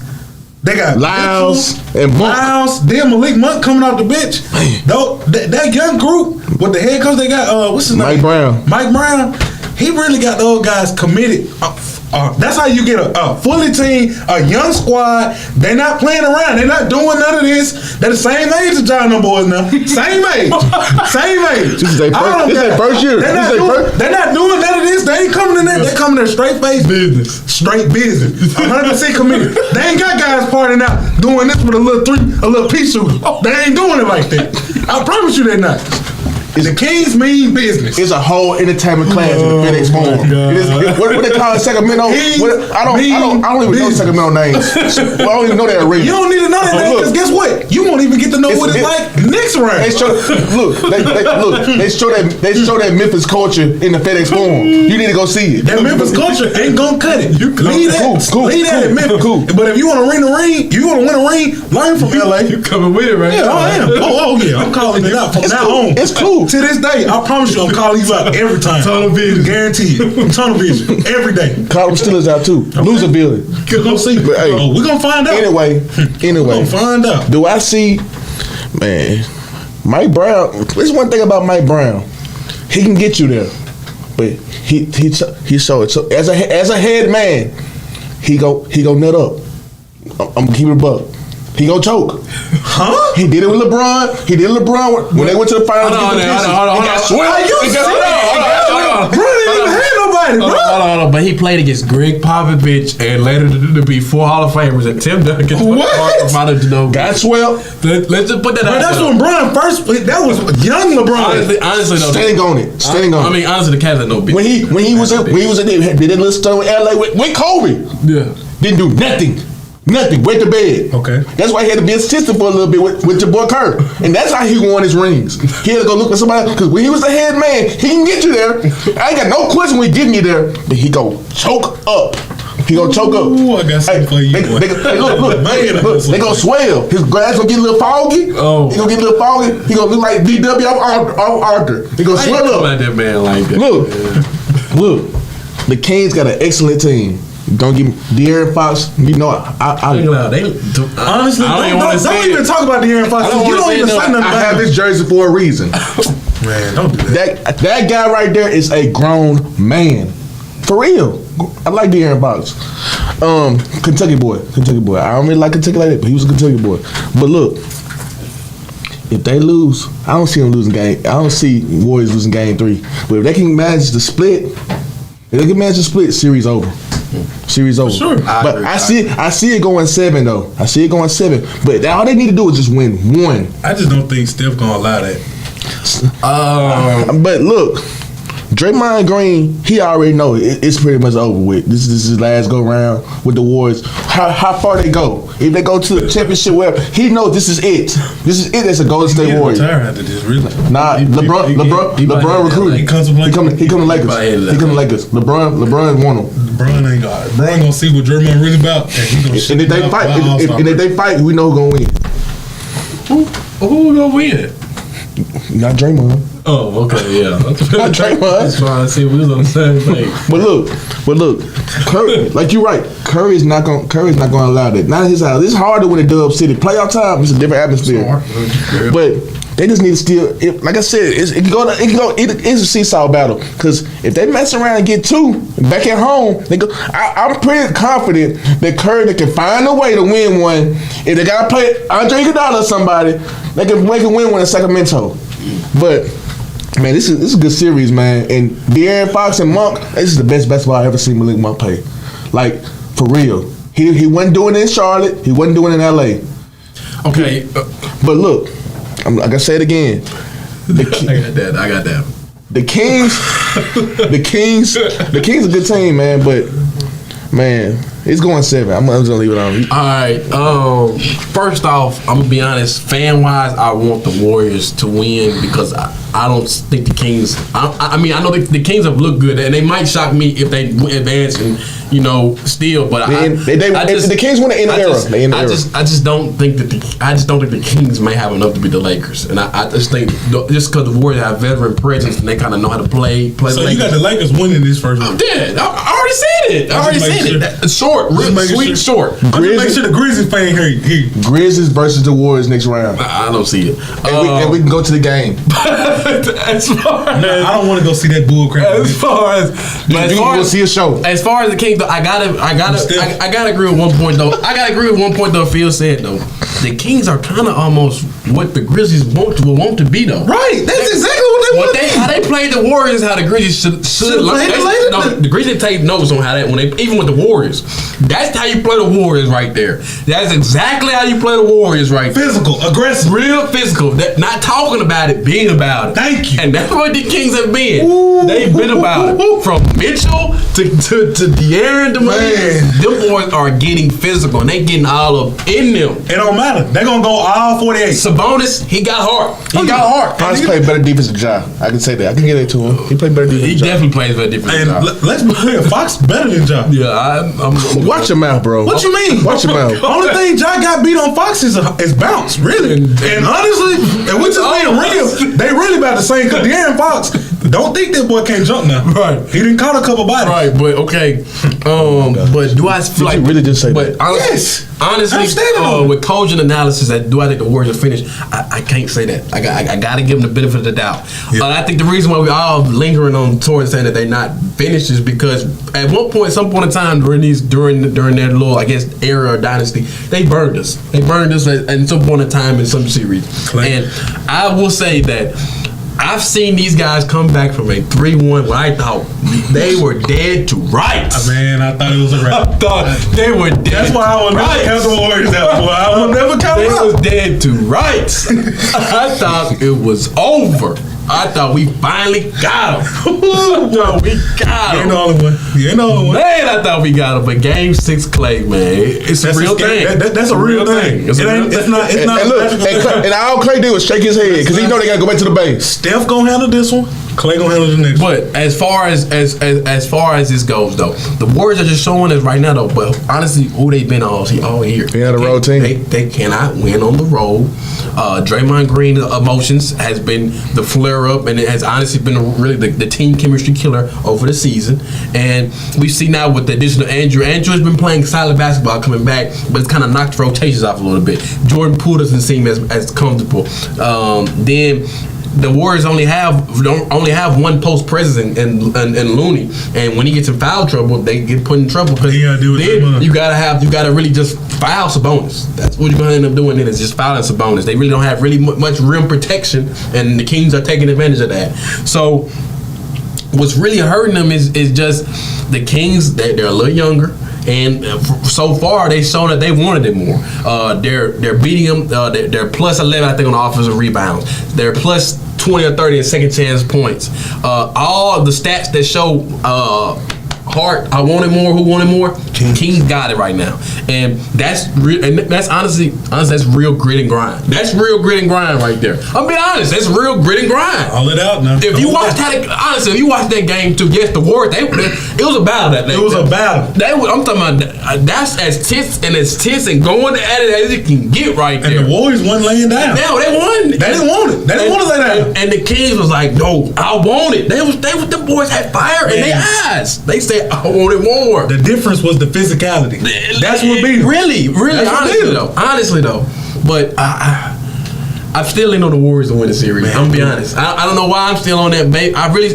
they got Lyles and Lyles, then Malik Monk coming off the bench. Though that young group with the head coach they got, what's his name? Mike Brown. He really got those guys committed. That's how you get a fully team, a young squad. They're not playing around. They're not doing none of this. They're the same age as John them boys now. Same age. Same age. This is their first year. They're not doing none of this. They ain't coming in there. They're coming there straight face business. Straight business. 100% committed. They ain't got guys partying out doing this with a little pea shooter. They ain't doing it like that. I promise you they're not. The Kings mean business. It's a whole entertainment class in the FedEx Forum. What they call it, Sacramento? I don't even know Sacramento names. I don't even know that arena. You don't need to know that name because guess what? You won't even get to know what it's like next round. They show that Memphis culture in the FedEx Forum. You need to go see it. That Memphis culture ain't gonna cut it. You leave that at Memphis. Cool. But if you want to win a ring, learn from LA. You coming with it, right? Yeah, I am. Oh yeah, I'm calling it out from now on. It's cool. To this day, I promise you, I'm calling you out every time. Tunnel vision. Guaranteed. Tunnel vision. Every day. Call them Steelers out too. Okay. Loser building. We're going to see. But, hey, we're going to find out. Anyway. We're going to find out. Do I see, man, Mike Brown, there's one thing about Mike Brown. He can get you there. But he showed it. So as a head man, he go nut up. I'm going to keep it a buck. He gonna choke. Huh? He did it with LeBron. when they went to the finals. Hold on. But he played against Greg Popovich and later to be 4 Hall of Famers and Tim Duncan. Got swept. Let's just put that out. That's when Bron first. That was young LeBron. Honestly, though, standing on it. I mean, honestly, the Cavs had no business. When he was in, did that little stunt with LA with Kobe. Yeah, didn't do nothing. Nothing. Went to bed. Okay. That's why he had to be assistant for a little bit with your boy Kerr. And that's how he won his rings. He had to go look for somebody. Because when he was the head man, he can get you there. I ain't got no question when he getting you there. But he go choke up. He gonna choke up. Ooh, I got something for you. Look, they gonna swell. His glass gonna get a little foggy. Oh. He gonna get a little foggy. He gonna look like DW off Arthur. He gonna swell up. Like that man like that. Look. The Kings got an excellent team. Don't give me De'Aaron Fox. You know, honestly, don't even talk about De'Aaron Fox. You don't even say nothing about I have this jersey for a reason. Man, don't do that. That guy right there is a grown man. For real. I like De'Aaron Fox. Kentucky boy. I don't really like Kentucky like that, but he was a Kentucky boy. But look, if they lose, I don't see them losing game. I don't see Warriors losing game 3. But if they can manage the split, series over. Series over. Sure. But I see it going 7 though. I see it going 7. But all they need to do is just win 1. I just don't think Steph gonna allow that. But look, Draymond Green, he already know it's pretty much over with. This is his last go round with the Warriors. How far they go? If they go to the championship, where he knows this is it. This is it as a Golden State Warrior. After this, really. Nah, LeBron recruiting. He come to Lakers. He come to Lakers. LeBron want him. LeBron gonna see what Draymond really about, and if they fight, if they fight, we know who gonna win. Who gonna win? Not Draymond. Oh, okay, yeah. Not Draymond. That's trying to see if we was on the same page. But look, Curry, like you're right. Curry's not gonna allow that. Not his house. It's hard to win a Dub City. Playoff time is a different atmosphere. But they just need to steal. Like I said, it's a seesaw battle. Because if they mess around and get 2 back at home, they go. I'm pretty confident that Curry can find a way to win one. If they gotta play Andre Iguodala or somebody, they can win one in Sacramento. But man, this is a good series, man. And De'Aaron Fox and Monk, this is the best basketball I ever seen Malik Monk play. Like, for real. He wasn't doing it in Charlotte. He wasn't doing it in L.A. Okay. But look, I'm gonna say it again. I got that. The Kings a good team, man. But man, it's going 7. I'm just gonna leave it on. All right. First off, I'm gonna be honest. Fan wise, I want the Warriors to win because I don't think the Kings. I know the Kings have looked good, and they might shock me if they advance and still. But the Kings want to end the era. I just don't think that the Kings may have enough to beat the Lakers, and I just think just because the Warriors have veteran presence and they kind of know how to play. So you got the Lakers winning this first one. I already said it. I already said it. Short, real sweet, short. I'm just make sure the Grizzlies fan here. Grizzlies versus the Warriors next round. I don't see it. And we can go to the game. As far as, man, I don't want to go see that bull crap. As far as we'll see a show. As far as the Kings, though, I gotta agree with one point though. Phil said though, the Kings are kind of almost what the Grizzlies want to be though. Right, that's exactly what they want. How they played the Warriors, how the Grizzlies should the Grizzlies take notes on how that even with the Warriors. That's how you play the Warriors right there. That's exactly how you play the Warriors right there. Physical, aggressive, real physical. Not talking about it, being about it. Thank you. And that's what the Kings have been. They've been about it. From Mitchell to De'Aaron to them boys are getting physical and they getting all of in them. It don't matter. They're gonna go all 48. Sabonis, he got heart. He got heart. Fox played better defense than Ja. I can say that. I can get it to him. He played better defense. He definitely plays better defense than Ja. Let's be clear, Fox better than Ja. Yeah, I'm watch your mouth, bro. What you mean? Watch your mouth. Only thing Ja got beat on Fox is bounce, really. And honestly, and we just being real, they really about the same. Cause De'Aaron Fox, don't think that boy can't jump now. Right. He didn't caught a couple bodies. Right, but okay. But do I feel like you really just say but that? Yes. Honestly, with cogent analysis, do I think the Warriors are finished? I can't say that. I got to give them the benefit of the doubt. Yeah. I think the reason why we all lingering on towards saying that they're not finished is because at some point in time during their little, I guess, era or dynasty, they burned us. They burned us at some point in time in some series. And I will say that I've seen these guys come back from a 3-1 where I thought they were dead to rights. Man, I thought it was a wrap. I thought they were dead. That's why I will never count the Warriors out. Boy. I will never count them out. They was dead to rights. I thought it was over. I thought we finally got him. We got him. You ain't the only one. Man, I thought we got him. But Game 6 Clay, man, it's a real thing. That's a real thing. It's not. And look, and all Clay did was shake his head because he know they got to go back to the base. Steph gonna handle this one. Clay gonna handle the next. But as far as this goes, though, the Warriors are just showing us right now, though. But honestly, who they been all year? They had a road team. They cannot win on the road. Draymond Green emotions has been the flare up, and it has honestly been really the team chemistry killer over the season. And we see now with the addition of Andrew. Andrew has been playing solid basketball coming back, but it's kind of knocked rotations off a little bit. Jordan Poole doesn't seem as comfortable. Then the Warriors only have one post presence in Looney, and when he gets in foul trouble, they get put in trouble because then you gotta really just foul Sabonis. That's what you're gonna end up doing. Then is just fouling Sabonis. They really don't have really much rim protection, and the Kings are taking advantage of that. So what's really hurting them is just the Kings. They're a little younger. And so far, they shown that they wanted it more. They're beating them. They're plus 11, I think, on offensive rebounds. They're plus 20 or 30 in second chance points. All of the stats that show Hart, I wanted more. Who wanted more? Kings got it right now, and that's honestly that's real grit and grind. That's real grit and grind right there. I'm being honest. That's real grit and grind. All it out now. If you watched that game too, yes, the Warriors. It was a battle that day. It was a battle. I'm talking about that's as tense and going at it as it can get right there. And the Warriors wasn't laying down. No, they won. They didn't want it. They didn't want to lay down. And the Kings was like, no, I want it. The boys had fire in their eyes. They said, I wanted more. The difference was the physicality. That's what beat them. Really, honestly though. But I'm still in on the Warriors to win the series. Man, I'm gonna be honest. I don't know why I'm still on that bait. I really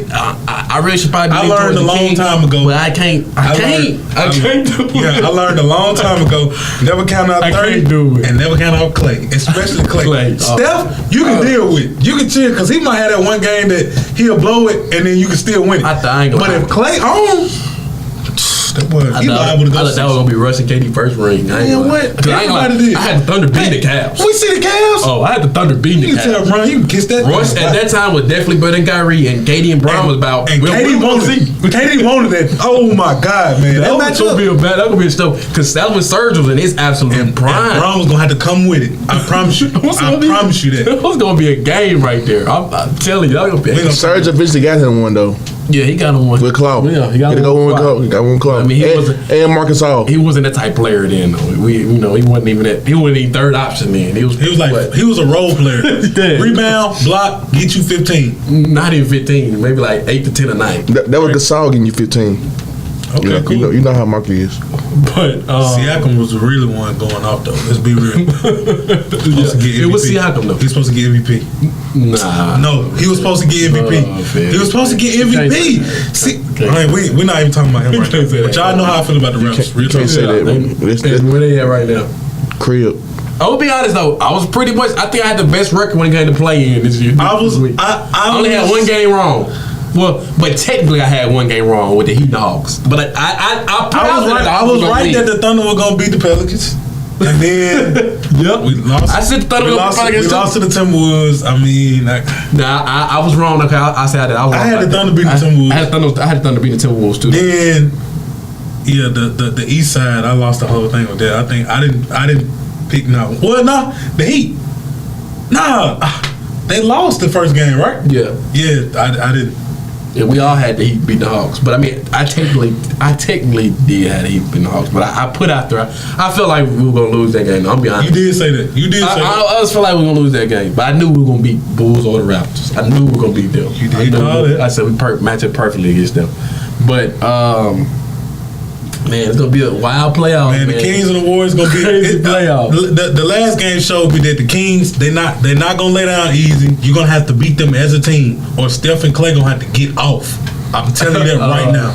should probably. I learned a long time ago, but I can't do it. Yeah, I learned a long time ago. Never count out 30 and never count out Clay, especially Clay. Steph, you can deal with. You can chill because he might have that one game that he'll blow it and then you can still win it. But if Clay on. That boy, he liable to go. I thought that was gonna be Russ and KD first ring. What? I had the Thunder beating the Cavs. We see the Cavs. Oh, I had the Thunder beating the Cavs. You can tell Bron, you can kiss that. Russ at that time was definitely better than Kyrie, and KD and Bron was about. And KD wanted that. Oh my God, man! That was gonna be a bad. That was gonna be a stuff because that was Serge was in his absolute prime. And Bron was gonna have to come with it. I promise you. I promise you that. It was gonna be a game right there. I'm telling you, that was gonna be. Serge eventually got him one though. Yeah, he got him one with Claw. Yeah, he got one with Claw. He got one Claw. I mean, and Marcus All. He wasn't that type player then. Though. He wasn't even that. He wasn't even third option then. He was a role player. Yeah. Rebound, block, get you 15. Not even 15. Maybe like 8 to 10 a night. That was Gasol getting you 15. Okay, cool. You know how Markley is. But Siakam was the really one going off though. Let's be real. It was Siakam though. He's supposed to get MVP. Nah. No, he was supposed to get MVP. He was supposed to get MVP. See, we're not even talking about him right now. But y'all know how I feel about the refs. You can't say that. Where they at right now? Crib. I will be honest though, I was pretty much. I think I had the best record when it came to play in this year. I only had one game wrong. Well, but technically I had one game wrong with the Heat and the Hawks. But I was right that the Thunder were gonna beat the Pelicans. And then we lost. I said the Thunder were gonna beat the Pelicans. We lost to the Timberwolves. I mean, I was wrong. Okay, I said that. I had the Thunder beat the Timberwolves. I had the Thunder beat the Timberwolves too. Then the East Side, I lost the whole thing with that. I think I didn't pick the Heat. They lost the first game, right? Yeah. I didn't. Yeah, we all had the Heat beat the Hawks, but I mean, I technically did have the Heat beat the Hawks, but I put out there. I felt like we were gonna lose that game. I'll be honest. You did say that. I just felt like we were gonna lose that game, but I knew we were gonna beat Bulls or the Raptors. I knew we were gonna beat them. You did call it. I said we match it perfectly against them, but man, it's gonna be a wild playoff. Man, the Kings and the Warriors gonna be crazy playoff. The last game showed me that the Kings they're not gonna lay down easy. You're gonna have to beat them as a team, or Steph and Clay gonna have to get off. I'm telling you that right now.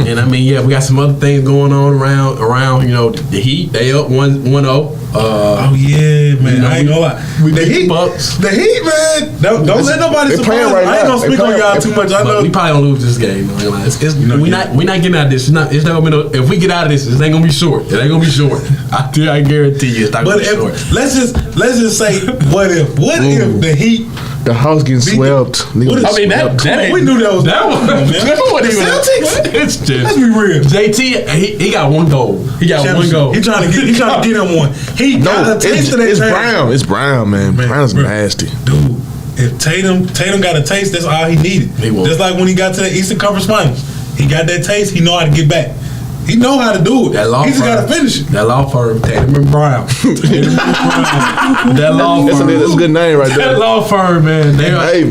And I mean, we got some other things going on around. You know, the Heat they up 1-0. Oh yeah, man! I ain't gonna lie. The Heat, Bucks. The Heat, man. Don't let nobody surprise. Right I ain't gonna speak on y'all too much. I know we probably gonna lose this game. We not getting out of this. It's not gonna be if we get out of this, it ain't gonna be short. It ain't gonna be short. I guarantee you, it's not gonna be short. Let's just say, what if the Heat? The house getting swept. I mean, we knew that was wasn't even Celtics. It's just, let's be real. JT, he got one goal. He got one goal. He trying to get him one. He got a taste of that. It's brown. It's brown, man. Brown's nasty. Dude, If Tatum got a taste, that's all he needed. Just like when he got to the Eastern Conference Finals, he got that taste. He know how to get back. He know how to do it. He just got to finish it. That law firm, Tatum and Brown. That law firm. That's a good name right there. That law firm, man. They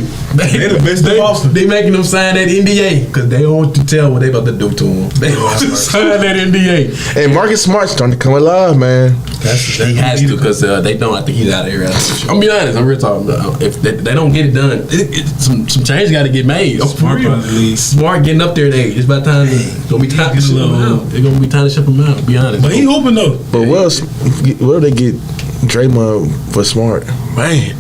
the best in Boston. They making them sign that NDA because they don't want to tell what they about to do to them. They want to sign that NDA. And Marcus Smart's starting to come alive, man. He has to because they don't. I think he's out of here. I'm be honest. I'm real talking. If they don't get it done, some change got to get made. Smart getting up there in age. It's about time. It's gonna be time to ship him out. It's gonna be time to ship him out. Be honest. But he hoping though. But where do they get Draymond for Smart? Man,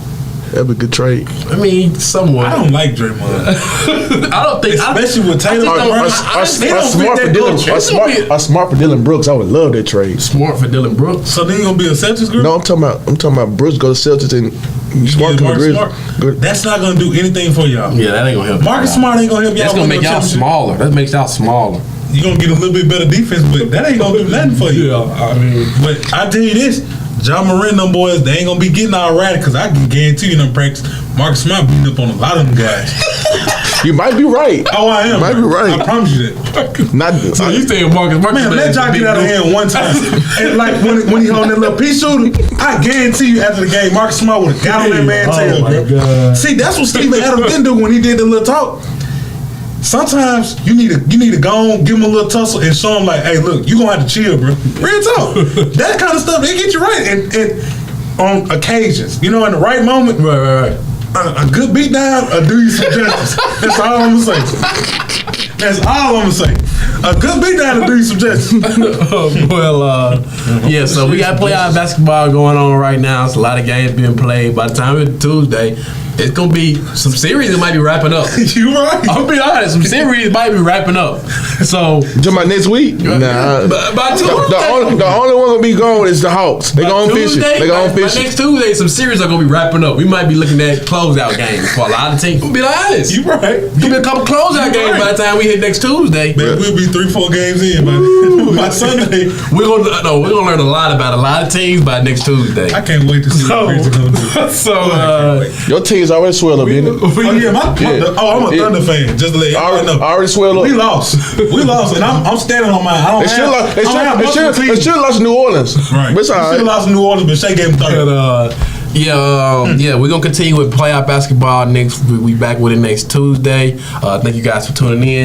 that'd be a good trade. I mean, somewhat. I don't like Draymond. I don't think, especially with Tatum. Smart for Dylan Brooks. I would love that trade. Smart for Dylan Brooks. So then you gonna be a Celtics group? No, I'm talking about Brooks go to Celtics and Smart come to Grizzlies. That's not gonna do anything for y'all. Yeah, that ain't gonna help. Marcus Smart ain't gonna help y'all. That's gonna make y'all smaller. That makes y'all smaller. You gonna get a little bit better defense, but that ain't gonna do nothing for you. Yeah, I mean, but I tell you this. John Moran, them boys, they ain't gonna be getting all ratty because I can guarantee you, them practice. Marcus Smart beating up on a lot of them guys. You might be right. Oh, I am. You might be right. I promise you that. So you saying Marcus? Man, let y'all get out of hand one time. And like when he on that little pea shooter, I guarantee you after the game, Marcus Smart would have got on that man's tail, bro. God. See, that's what Steven Adams didn't do when he did the little talk. Sometimes you need to go on, give him a little tussle, and show him like, hey, look, you gonna have to chill, bro. Real talk. That kind of stuff, they get you right. And on occasions, in the right moment, right. A good beat down or do you some justice. That's all I'm gonna say. That's all I'm gonna say. A good beat down or do you some justice. Yeah, so we got playoff basketball going on right now. It's a lot of games being played. By the time it's Tuesday, it's gonna be some series that might be wrapping up. You right? I'll be honest, some series might be wrapping up. So you talking about next week? Nah. By Tuesday, the only one gonna be going is the Hawks. They going fishing. They going fishing. By next Tuesday, some series are gonna be wrapping up. We might be looking at closeout games for a lot of teams. We'll be honest. You right? Could be a couple closeout games by the time we hit next Tuesday. Man, we'll be 3-4 games in by Sunday. We're gonna learn a lot about a lot of teams by next Tuesday. I can't wait to see what Grizzlies gonna do. Your team's already swelled up, didn't it? I'm a Thunder fan. Just to let y'all know. I already swelled up. We lost, and I'm standing on mine. I don't They should have lost to New Orleans. Right. But it's all right. Should have lost to New Orleans, but Shea gave him 30. We're gonna continue with playoff basketball next. We back with it next Tuesday. Thank you guys for tuning in.